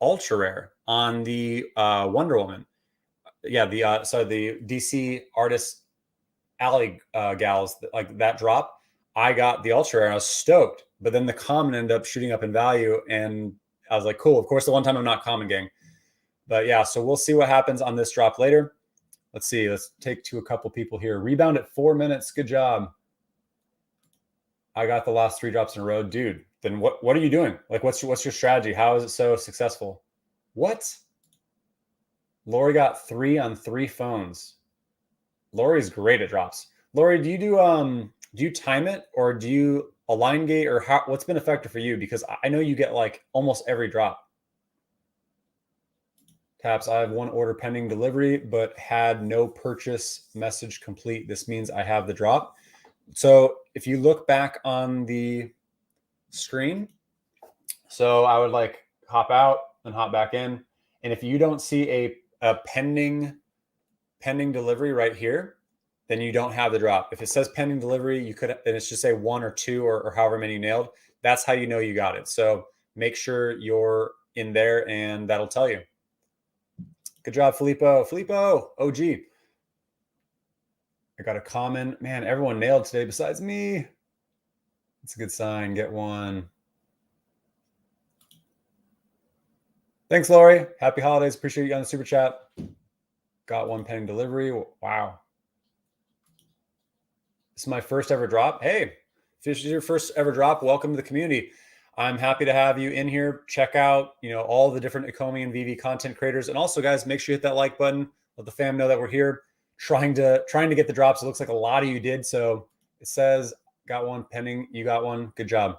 ultra rare on the Wonder Woman. Yeah, the DC artist alley gals, like that drop. I got the ultra rare and I was stoked, but then the common ended up shooting up in value, and I was like, cool. Of course, the one time I'm not common, gang. But yeah, so we'll see what happens on this drop later. Let's see. Let's take to a couple people here. Rebound at 4 minutes. Good job. I got the last 3 drops in a row, dude. Then what are you doing? Like, what's your strategy? How is it so successful? What? Lori got 3 on 3 phones. Lori's great at drops. Lori, do you time it, or do you align gate, or what's been effective for you? Because I know you get like almost every drop. Taps, I have 1 order pending delivery, but had no purchase message complete. This means I have the drop. So if you look back on the screen, so I would like hop out and hop back in. And if you don't see a pending pending delivery right here, then you don't have the drop. If it says pending delivery, you could, and it's just say 1 or 2 or however many you nailed. That's how you know you got it. So make sure you're in there and that'll tell you. Good job, Filippo. Filippo, OG. I got a comment. Man, everyone nailed today besides me. It's a good sign. Get one. Thanks, Lori. Happy holidays. Appreciate you on the super chat. Got one pending delivery. Wow. This is my first ever drop. Hey, if this is your first ever drop, welcome to the community. I'm happy to have you in here. Check out, all the different Ecomi and Veve content creators. And also, guys, make sure you hit that like button. Let the fam know that we're here trying to get the drops. It looks like a lot of you did. So it says got one pending. You got one. Good job.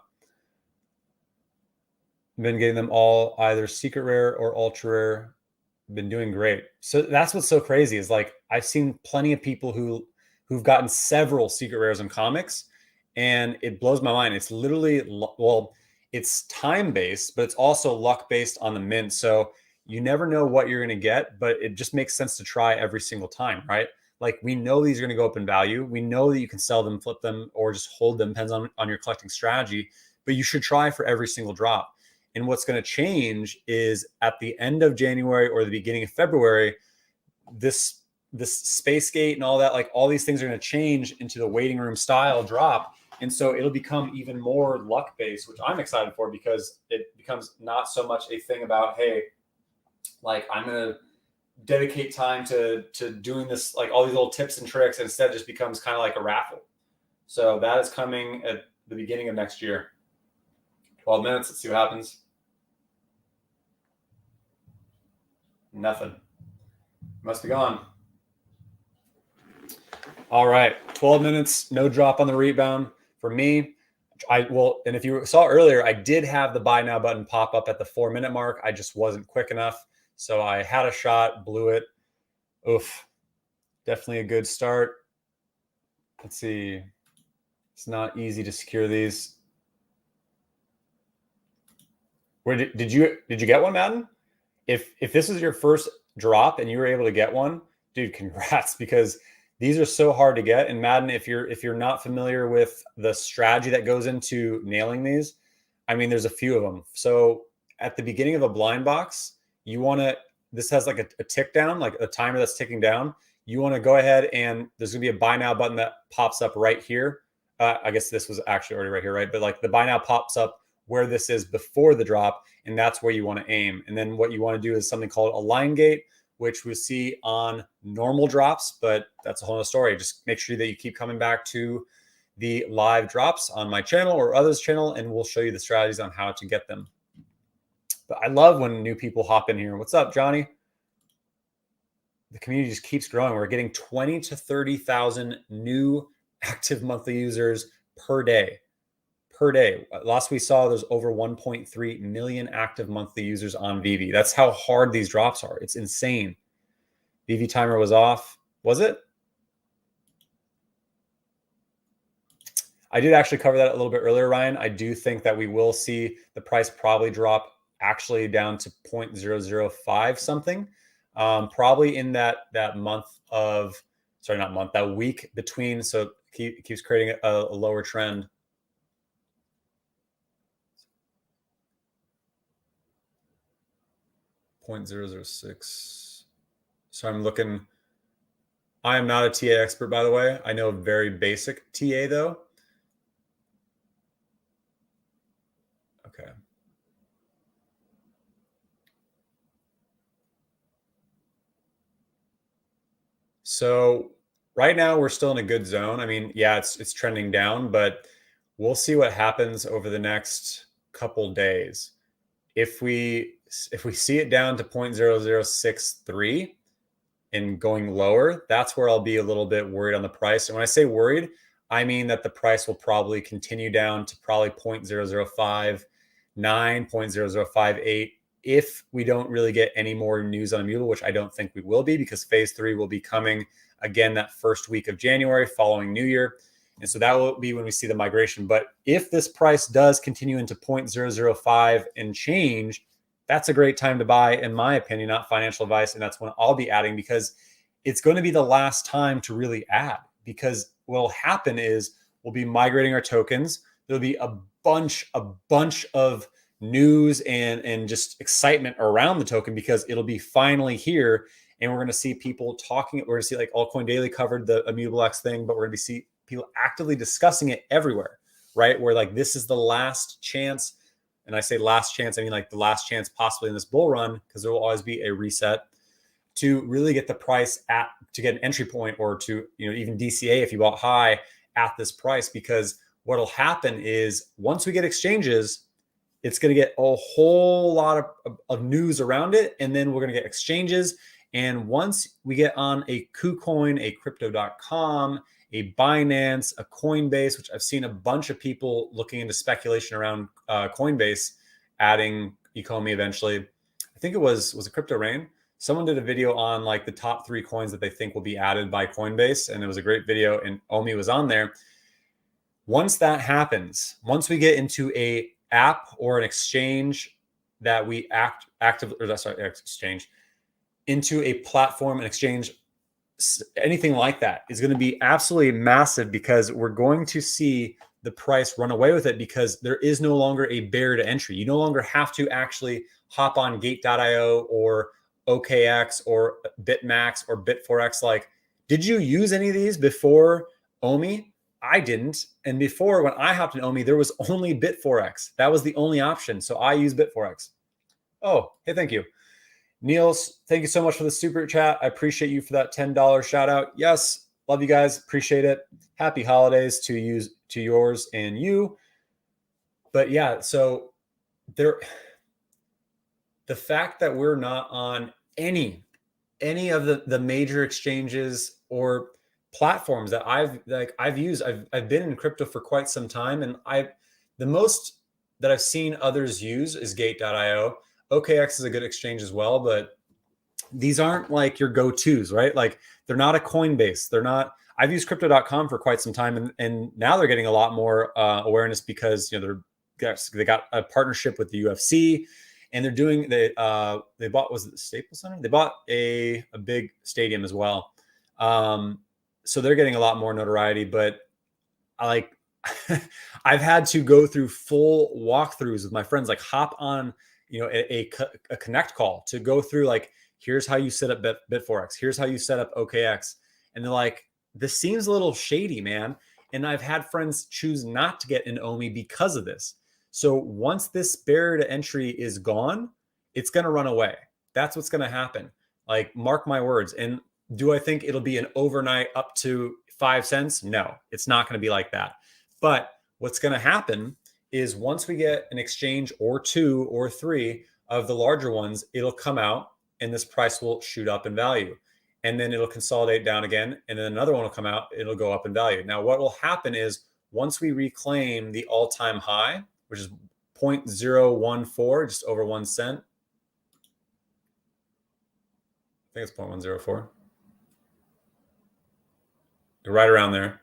Been getting them all either secret rare or ultra rare. Been doing great. So that's what's so crazy is like I've seen plenty of people who've gotten several secret rares in comics, and it blows my mind. It's literally, well, it's time based, but it's also luck based on the mint. So you never know what you're going to get, but it just makes sense to try every single time, right? Like we know these are going to go up in value. We know that you can sell them, flip them, or just hold them. Depends on your collecting strategy, but you should try for every single drop. And what's going to change is at the end of January or the beginning of February, this space gate and all that, like all these things are going to change into the waiting room style drop. And so it'll become even more luck based, which I'm excited for because it becomes not so much a thing about, hey, like I'm going to dedicate time to doing this, like all these little tips and tricks. Instead, it just becomes kind of like a raffle. So that is coming at the beginning of next year. 12 minutes. Let's see what happens. Nothing. Must be gone. All right. 12 minutes. No drop on the rebound for me. And if you saw earlier, I did have the buy now button pop up at the 4-minute mark. I just wasn't quick enough. So I had a shot, blew it. Oof. Definitely a good start. Let's see. It's not easy to secure these. Where did you get one, Madden? If this is your first drop and you were able to get one, dude, congrats, because these are so hard to get. And Madden, if you're not familiar with the strategy that goes into nailing these, I mean, there's a few of them. So at the beginning of a blind box, this has like a tick down, like a timer that's ticking down. You want to go ahead and there's gonna be a buy now button that pops up right here. I guess this was actually already right here, right? But like the buy now pops up where this is before the drop, and that's where you want to aim. And then what you want to do is something called a line gate, which we see on normal drops, but that's a whole other story. Just make sure that you keep coming back to the live drops on my channel or others' channel, and we'll show you the strategies on how to get them. But I love when new people hop in here. What's up, Johnny? The community just keeps growing. We're getting 20 to 30,000 new active monthly users per day. Last we saw, there's over 1.3 million active monthly users on Veve. That's how hard these drops are. It's insane. Veve timer was off. Was it? I did actually cover that a little bit earlier, Ryan. I do think that we will see the price probably drop actually down to 0.005 something. Probably in that week between. So it keeps creating a lower trend. .006. So I'm looking. I am not a TA expert, by the way. I know very basic TA though. Okay. So right now we're still in a good zone. I mean, yeah, it's trending down, but we'll see what happens over the next couple days. If we see it down to 0.0063 and going lower, that's where I'll be a little bit worried on the price. And when I say worried, I mean that the price will probably continue down to probably 0.0059, 0.0058 if we don't really get any more news on Immutable, which I don't think we will be, because phase 3 will be coming again that first week of January following New Year. And so that will be when we see the migration. But if this price does continue into 0.005 and change, that's a great time to buy, in my opinion, not financial advice. And that's when I'll be adding, because it's going to be the last time to really add, because what'll happen is we'll be migrating our tokens. There'll be a bunch of news and just excitement around the token because it'll be finally here. And we're going to see people talking. We're going to see like Altcoin Daily covered the Immutable X thing, but we're going to see people actively discussing it everywhere, right? Where like this is the last chance. And I say last chance, I mean like the last chance possibly in this bull run, because there will always be a reset to really get the price to get an entry point, or to, even DCA if you bought high at this price. Because what'll happen is once we get exchanges, it's going to get a whole lot of news around it. And then we're going to get exchanges. And once we get on a KuCoin, a crypto.com, a Binance, a Coinbase, which I've seen a bunch of people looking into speculation around Coinbase adding Ecomi eventually. I think it was a Crypto Rain. Someone did a video on like the top 3 coins that they think will be added by Coinbase. And it was a great video, and OMI was on there. Once that happens, once we get into a app or an exchange that we exchange into a platform, an exchange, anything like that is going to be absolutely massive, because we're going to see the price run away with it, because there is no longer a barrier to entry. You no longer have to actually hop on Gate.io or OKX or BitMax or Bit4X. Like, did you use any of these before OMI? I didn't. And before, when I hopped in OMI, there was only Bit4X. That was the only option. So I use Bit4X. Oh, hey, thank you. Niels, thank you so much for the super chat. I appreciate you for that $10 shout out. Yes, love you guys. Appreciate it. Happy holidays to yours and you. But yeah, so the fact that we're not on any of the major exchanges or platforms that I've used. I've been in crypto for quite some time, and the most that I've seen others use is Gate.io. OKX is a good exchange as well, but these aren't like your go-tos, right? Like they're not a Coinbase. They're not. I've used crypto.com for quite some time, and now they're getting a lot more awareness because they got a partnership with the UFC, and they're doing they bought, was it the Staples Center? They bought a big stadium as well. So they're getting a lot more notoriety, but I've had to go through full walkthroughs with my friends, like hop on, a connect call to go through, like, here's how you set up Bit4X. Here's how you set up OKX. And they're like, this seems a little shady, man. And I've had friends choose not to get an OMI because of this. So once this barrier to entry is gone, it's going to run away. That's what's going to happen. Like, mark my words. And do I think it'll be an overnight up to 5 cents? No, it's not going to be like that. But what's going to happen is once we get an exchange or 2 or 3 of the larger ones, it'll come out and this price will shoot up in value. And then it'll consolidate down again. And then another one will come out, it'll go up in value. Now, what will happen is once we reclaim the all-time high, which is 0.014, just over 1 cent. I think it's 0.104. Right around there.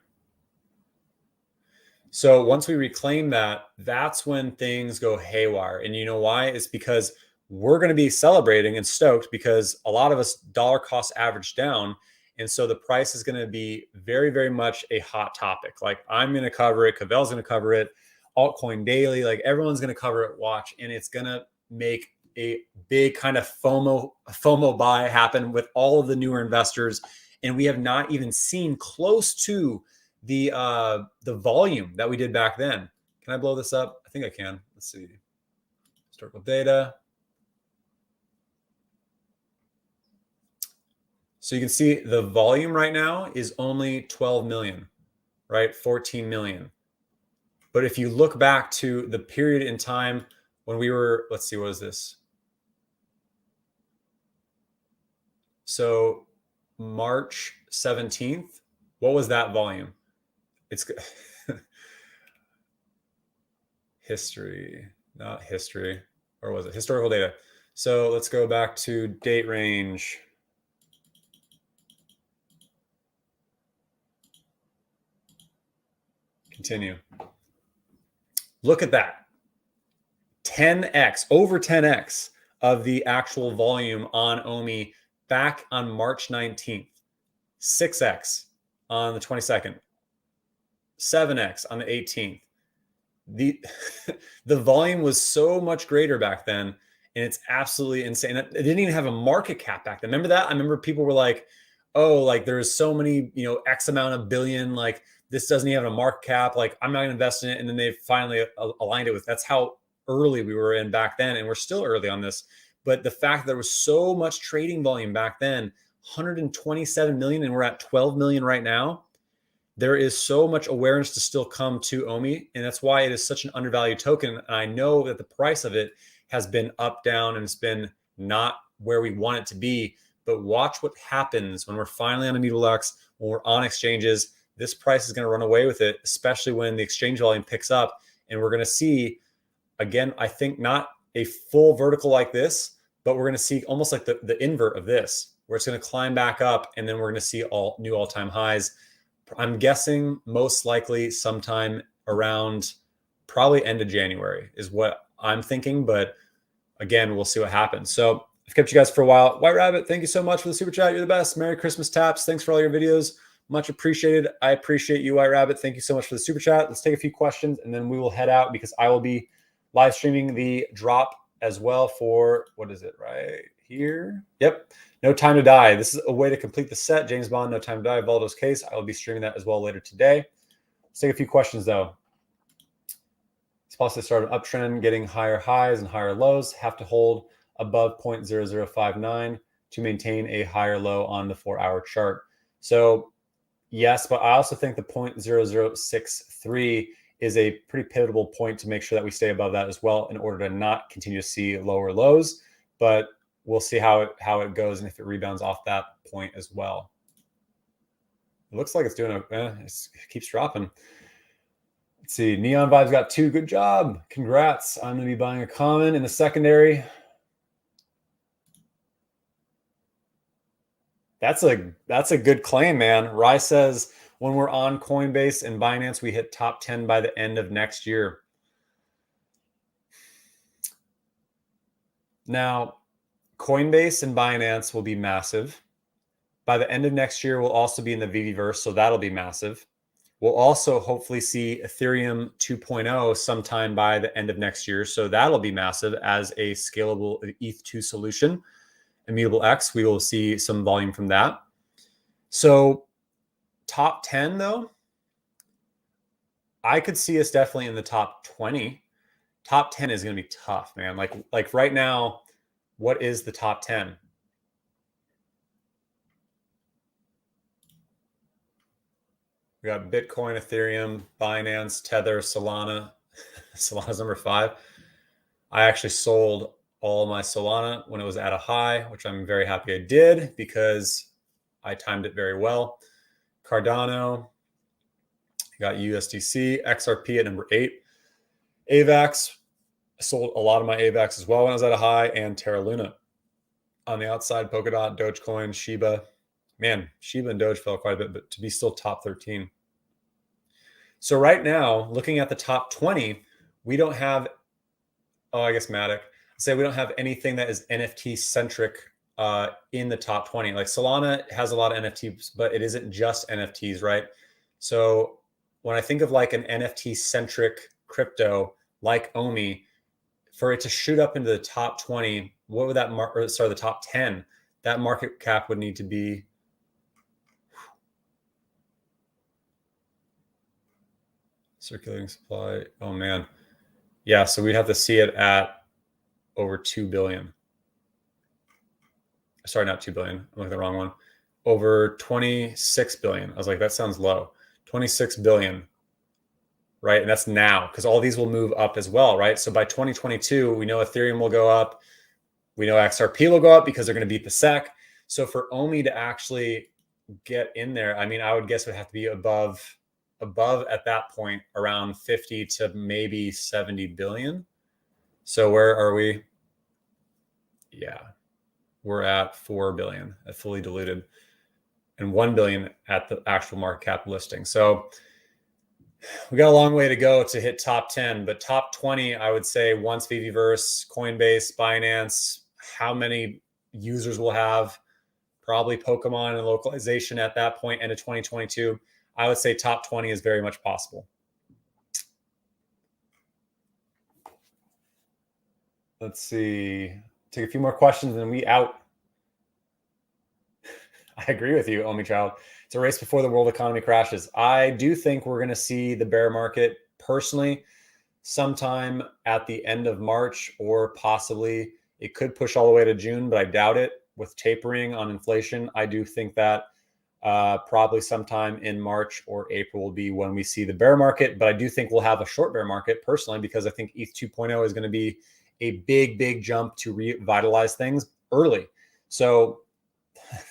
So once we reclaim that, that's when things go haywire. And you know why? It's because we're going to be celebrating and stoked because a lot of us dollar cost average down. And so the price is going to be very, very much a hot topic. Like, I'm going to cover it. Cavell's going to cover it. Altcoin Daily, like everyone's going to cover it, watch. And it's going to make a big kind of FOMO buy happen with all of the newer investors. And we have not even seen close to the volume that we did back then. Can I blow this up? I think I can. Let's see. Historical data. So you can see the volume right now is only 12 million, right? 14 million. But if you look back to the period in time when we were, let's see, what is this? So March 17th, what was that volume? It's history, not history, or was it historical data? So let's go back to date range. Continue. Look at that. 10x, over 10x of the actual volume on OMI back on March 19th. 6x on the 22nd, 7x on the 18th. The volume was so much greater back then, and it's absolutely insane. It didn't even have a market cap back then. Remember that? I remember people were like, oh, like there's so many, X amount of billion, like this doesn't even have a market cap, like I'm not gonna invest in it. And then they finally aligned it with, that's how early we were in back then, and we're still early on this. But the fact that there was so much trading volume back then, 127 million, and we're at 12 million right now. There is so much awareness to still come to OMI, and that's why it is such an undervalued token. And I know that the price of it has been up, down, and it's been not where we want it to be. But watch what happens when we're finally on a Needle X, when we're on exchanges. This price is going to run away with it, especially when the exchange volume picks up. And we're going to see, again, I think not a full vertical like this, but we're going to see almost like the invert of this, where it's going to climb back up, and then we're going to see new all-time highs. I'm guessing most likely sometime around probably end of January is what I'm thinking. But again, we'll see what happens. So I've kept you guys for a while. White Rabbit, thank you so much for the super chat. You're the best. Merry Christmas, Taps. Thanks for all your videos. Much appreciated. I appreciate you, White Rabbit. Thank you so much for the super chat. Let's take a few questions, and then we will head out because I will be live streaming the drop as well for, what is it right here? Yep. No Time to Die. This is a way to complete the set. James Bond, No Time to Die, Valdo's Case. I will be streaming that as well later today. Let's take a few questions, though. It's possible to start an uptrend, getting higher highs and higher lows. Have to hold above 0.0059 to maintain a higher low on the 4-hour chart. So, yes, but I also think the 0.0063 is a pretty pivotal point to make sure that we stay above that as well in order to not continue to see lower lows. But we'll see how it goes and if it rebounds off that point as well. It looks like it's doing it keeps dropping. Let's see. Neon Vibes got 2. Good job. Congrats. I'm going to be buying a common in the secondary. That's a good claim, man. Rye says when we're on Coinbase and Binance, we hit top 10 by the end of next year. Now, Coinbase and Binance will be massive. By the end of next year, we'll also be in the Viviverse, so that'll be massive. We'll also hopefully see Ethereum 2.0 sometime by the end of next year, so that'll be massive as a scalable ETH2 solution. Immutable X, we will see some volume from that. So top 10, though, I could see us definitely in the top 20. Top 10 is going to be tough, man. Like right now, what is the top 10? We got Bitcoin, Ethereum, Binance, Tether, Solana. Solana's number 5. I actually sold all my Solana when it was at a high, which I'm very happy I did because I timed it very well. Cardano, got USDC, XRP at number 8. AVAX, I sold a lot of my AVAX as well when I was at a high, and Terra Luna. On the outside, Polkadot, Dogecoin, Shiba. Man, Shiba and Doge fell quite a bit, but to be still top 13. So right now, looking at the top 20, we don't have, I guess Matic, say we don't have anything that is NFT centric in the top 20. Like Solana has a lot of NFTs, but it isn't just NFTs, right? So when I think of like an NFT centric crypto like OMI, for it to shoot up into the top 20, what would that the top 10? That market cap would need to be circulating supply. Oh man. Yeah, so we'd have to see it at over 2 billion. Sorry, not 2 billion. I'm looking at the wrong one. Over 26 billion. I was like, that sounds low. 26 billion. Right? And that's now because all these will move up as well, right? So by 2022, we know Ethereum will go up. We know XRP will go up because they're going to beat the SEC. So for OMI to actually get in there, I mean, I would guess it would have to be above at that point around 50 to maybe 70 billion. So where are we? Yeah, we're at 4 billion at fully diluted and 1 billion at the actual market cap listing. So we got a long way to go to hit top 10, but top 20, I would say once Viviverse, Coinbase, Binance, how many users we'll have, probably Pokemon and localization at that point, end of 2022. I would say top 20 is very much possible. Let's see. Take a few more questions and we out. I agree with you, Omi Child. It's a race before the world economy crashes. I do think we're going to see the bear market personally sometime at the end of March, or possibly it could push all the way to June, but I doubt it. With tapering on inflation, I do think that probably sometime in March or April will be when we see the bear market. But I do think we'll have a short bear market personally, because I think ETH 2.0 is going to be a big jump to revitalize things early. So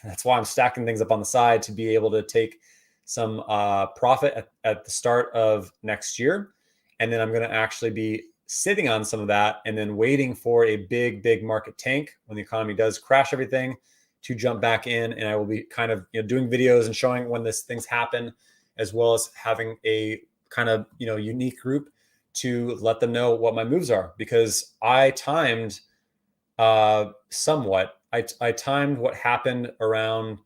that's why I'm stacking things up on the side to be able to take some profit at the start of next year. And then I'm going to actually be sitting on some of that and then waiting for a big market tank when the economy does crash everything to jump back in. And I will be kind of doing videos and showing when these things happen, as well as having a kind of unique group to let them know what my moves are, because I timed somewhat. I timed what happened around,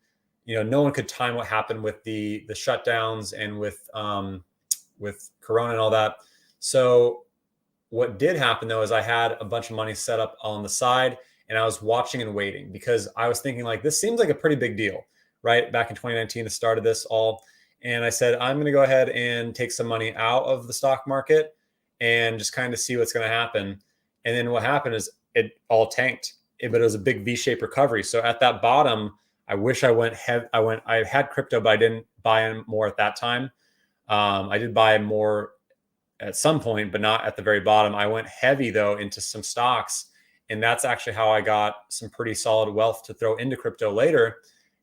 no one could time what happened with the shutdowns and with Corona and all that. So what did happen though is I had a bunch of money set up on the side, and I was watching and waiting, because I was thinking like, this seems like a pretty big deal, right? Back in 2019, the start of this all. And I said, I'm going to go ahead and take some money out of the stock market and just kind of see what's going to happen. And then what happened is it all tanked, but it was a big V-shaped recovery. So at that bottom, I wish I had crypto, but I didn't buy in more at that time. I did buy more at some point, but not at the very bottom. I went heavy though into some stocks, and that's actually how I got some pretty solid wealth to throw into crypto later.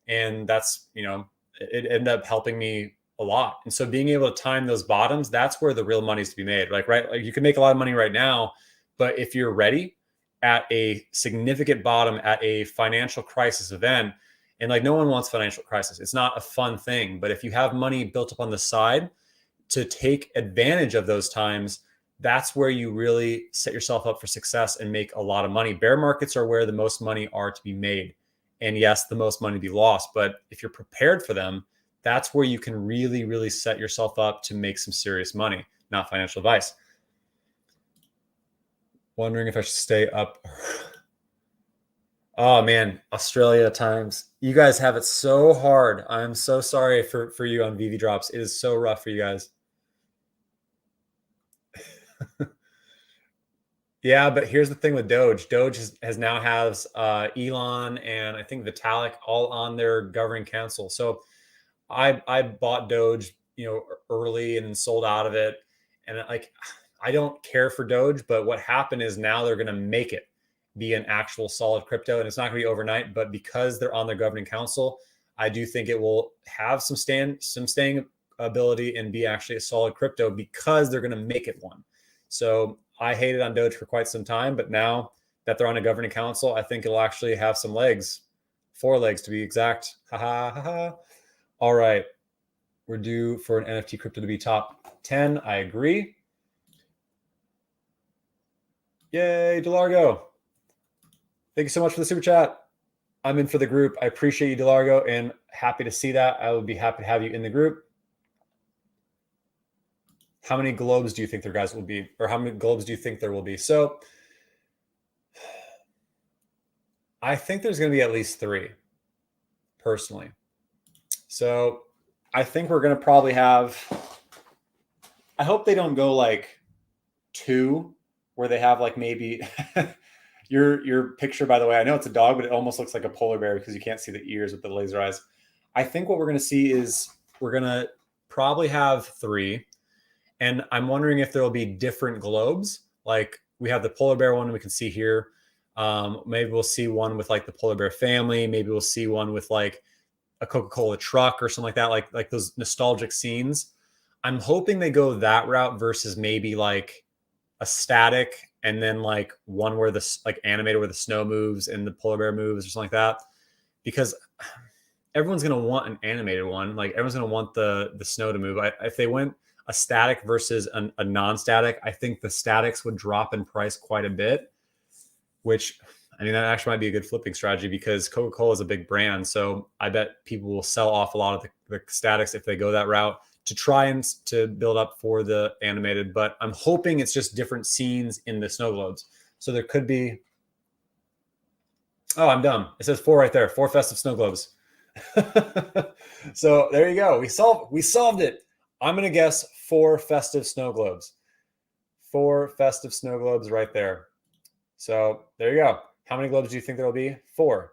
And that's, it ended up helping me a lot. And so being able to time those bottoms, that's where the real money is to be made. Like you can make a lot of money right now, but if you're ready at a significant bottom at a financial crisis event, and like no one wants financial crisis, it's not a fun thing. But if you have money built up on the side to take advantage of those times, that's where you really set yourself up for success and make a lot of money. Bear markets are where the most money are to be made. And yes, the most money to be lost. But if you're prepared for them, that's where you can really set yourself up to make some serious money, not financial advice. Wondering if I should stay up. Oh man, Australia times. You guys have it so hard. I'm so sorry for you on Veve drops. It is so rough for you guys. Yeah, but here's the thing with Doge. Doge has now has Elon and I think Vitalik all on their governing council. So I bought Doge, early and then sold out of it. And like, I don't care for Doge, but what happened is now they're going to make it be an actual solid crypto, and it's not going to be overnight. But because they're on their governing council, I do think it will have some staying ability and be actually a solid crypto, because they're going to make it one. So I hated on Doge for quite some time, but now that they're on a governing council, I think it'll actually have some legs, 4 legs to be exact. All right. We're due for an NFT crypto to be top 10. I agree. Yay, Delargo. Thank you so much for the super chat. I'm in for the group. I appreciate you, Delargo, and happy to see that. I would be happy to have you in the group. How many globes do you think there guys will be? Or how many globes do you think there will be? So I think there's going to be at least 3, personally. So I think we're going to probably have, I hope they don't go like 2, where they have like maybe your picture, by the way, I know it's a dog, but it almost looks like a polar bear because you can't see the ears with the laser eyes. I think what we're going to see is we're going to probably have 3. And I'm wondering if there will be different globes. Like we have the polar bear one we can see here. Maybe we'll see one with like the polar bear family. Maybe we'll see one with like a Coca Cola truck or something like that, like those nostalgic scenes. I'm hoping they go that route versus maybe like a static and then like one where the like animated where the snow moves and the polar bear moves or something like that. Because everyone's going to want an animated one. Like everyone's going to want the snow to move. If they went a static versus a non-static, I think the statics would drop in price quite a bit, which I mean, that actually might be a good flipping strategy because Coca Cola is a big brand. So I bet people will sell off a lot of the statics if they go that route to try and to build up for the animated. But I'm hoping it's just different scenes in the snow globes. So there could be. Oh, I'm dumb. It says 4 right there. 4 festive snow globes. So there you go. We solved it. I'm gonna guess 4 festive snow globes. 4 festive snow globes right there. So there you go. How many globes do you think there will be? 4.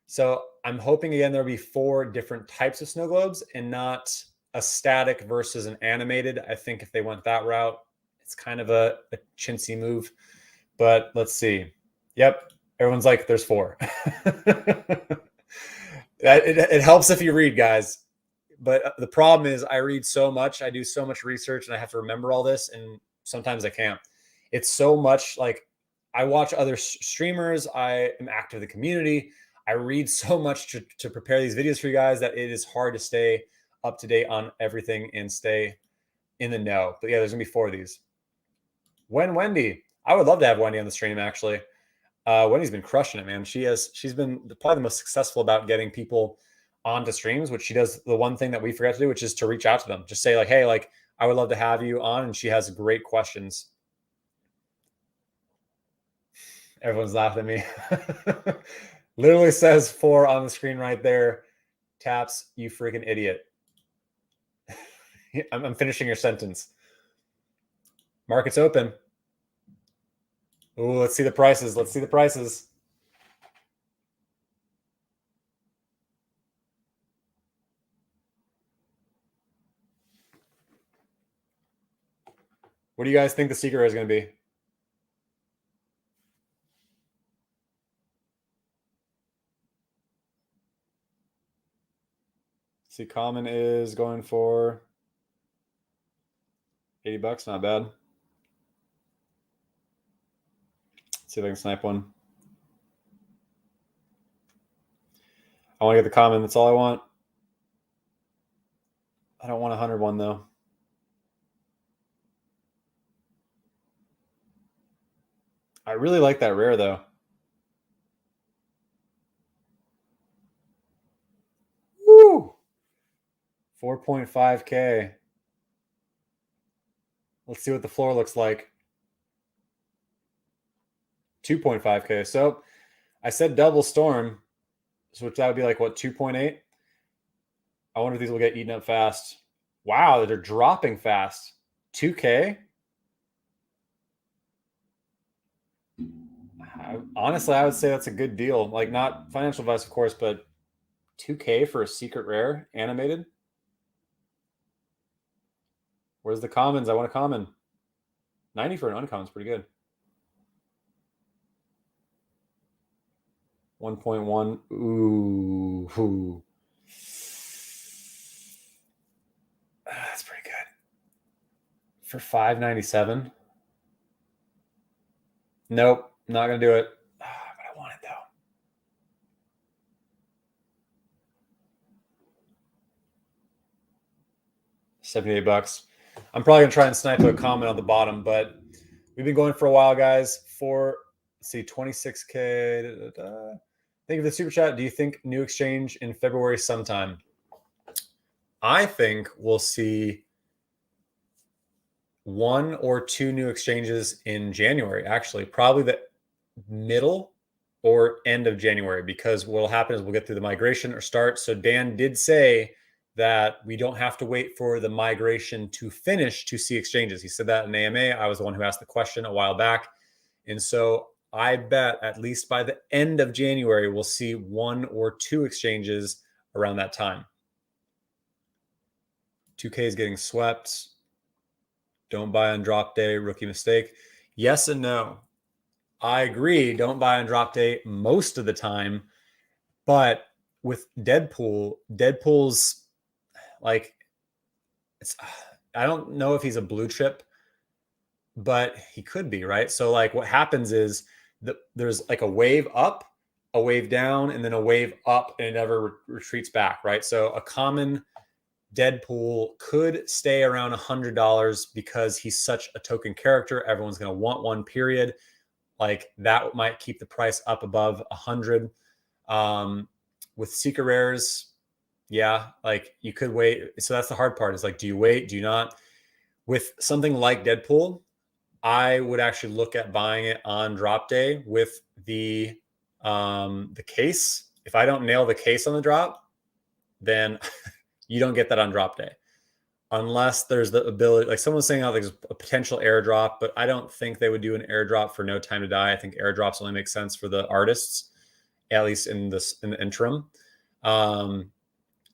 So I'm hoping again there'll be 4 different types of snow globes and not a static versus an animated. I think if they went that route, it's kind of a chintzy move. But let's see. Yep. Everyone's like, there's 4. It helps if you read, guys. But the problem is I read so much. I do so much research and I have to remember all this. And sometimes I can't. It's so much like I watch other streamers. I am active in the community. I read so much to prepare these videos for you guys that it is hard to stay up to date on everything and stay in the know. But yeah, there's gonna be 4 of these. When Wendy, I would love to have Wendy on the stream actually. Wendy's been crushing it, man. She's been probably the most successful about getting people onto streams, which she does the one thing that we forgot to do, which is to reach out to them. Just say like, hey, like I would love to have you on. And she has great questions. Everyone's laughing at me. Literally says 4 on the screen right there. Taps, you freaking idiot. I'm finishing your sentence. Market's open. Oh, let's see the prices. Let's see the prices. What do you guys think the secret is going to be? See, common is going for $80. Not bad. Let's see if I can snipe one. I want to get the common. That's all I want. I don't want a 101 though. I really like that rare though. Woo! 4.5K. Let's see what the floor looks like. 2.5K. So I said double storm, so which that would be like what, 2.8? I wonder if these will get eaten up fast. Wow, they're dropping fast. 2K? Honestly, I would say that's a good deal. Like not financial advice, of course, but 2K for a secret rare animated. Where's the commons? I want a common. 90 for an uncommon is pretty good. 1.1. Ooh. That's pretty good. For 597. Nope, not gonna do it. But I want it though. $78. I'm probably gonna try and snipe a comment on the bottom, but we've been going for a while, guys. Let's see, 26K. Thank you for the super chat. Do you think new exchange in February sometime? I think we'll see 1 or 2 new exchanges in January, actually, probably the middle or end of January, because what'll happen is we'll get through the migration or start. So Dan did say that we don't have to wait for the migration to finish to see exchanges. He said that in AMA. I was the one who asked the question a while back. And so I bet at least by the end of January, we'll see 1 or 2 exchanges around that time. 2K is getting swept. Don't buy on drop day, rookie mistake. Yes and no. I agree. Don't buy on drop day most of the time. But with Deadpool's like, I don't know if he's a blue chip, but he could be, right? So like what happens is there's like a wave up, a wave down, and then a wave up, and it never retreats back, right? So a common Deadpool could stay around $100 because he's such a token character. Everyone's going to want one, period. like that might keep the price up above 100. With secret rares, yeah, like you could wait. So that's the hard part, is like, do you wait? Do you not? With something like Deadpool, I would actually look at buying it on drop day with the case. If I don't nail the case on the drop, then you don't get that on drop day, unless there's the ability, like someone's saying, oh, there's a potential airdrop, but I don't think they would do an airdrop for No Time to Die. I think airdrops only make sense for the artists, at least in the interim.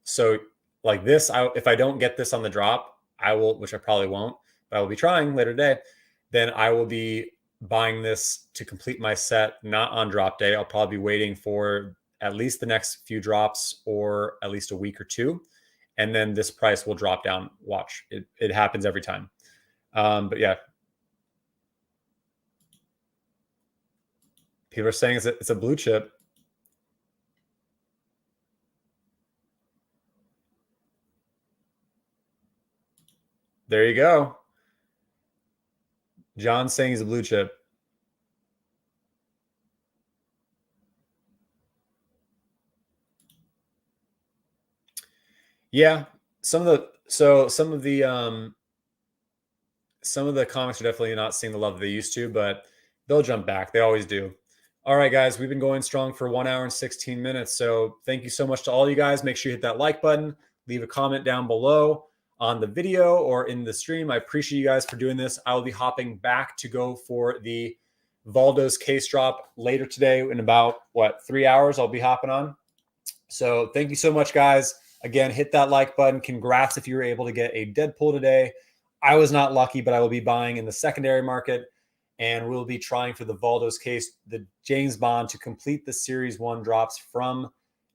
So like this, if I don't get this on the drop, I will, which I probably won't, but I will be trying later today. Then I will be buying this to complete my set, not on drop day. I'll probably be waiting for at least the next few drops, or at least a week or two. And then this price will drop down. Watch, it happens every time. But yeah, people are saying it's a blue chip. There you go. John's saying he's a blue chip. Yeah, some of the comics are definitely not seeing the love they used to, but they'll jump back. They always do. All right, guys, we've been going strong for 1 hour and 16 minutes. So thank you so much to all you guys. Make sure you hit that like button, leave a comment down below on the video or in the stream. I appreciate you guys for doing this. I will be hopping back to go for the Valdo's case drop later today in about, 3 hours I'll be hopping on. So thank you so much, guys. Again, hit that like button. Congrats if you were able to get a Deadpool today. I was not lucky, but I will be buying in the secondary market, and we'll be trying for the Valdo's case, the James Bond, to complete the Series 1 drops from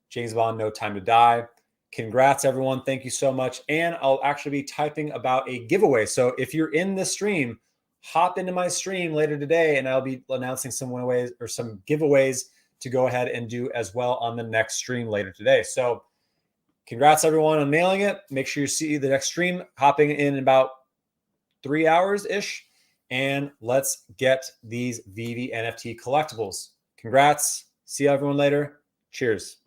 James Bond No Time to Die. Congrats, everyone. Thank you so much. And I'll actually be typing about a giveaway. So if you're in the stream, hop into my stream later today, and I'll be announcing some giveaways to go ahead and do as well on the next stream later today. So congrats, everyone, on nailing it. Make sure you see the next stream hopping in about 3 hours-ish. And let's get these Veve NFT collectibles. Congrats. See everyone later. Cheers.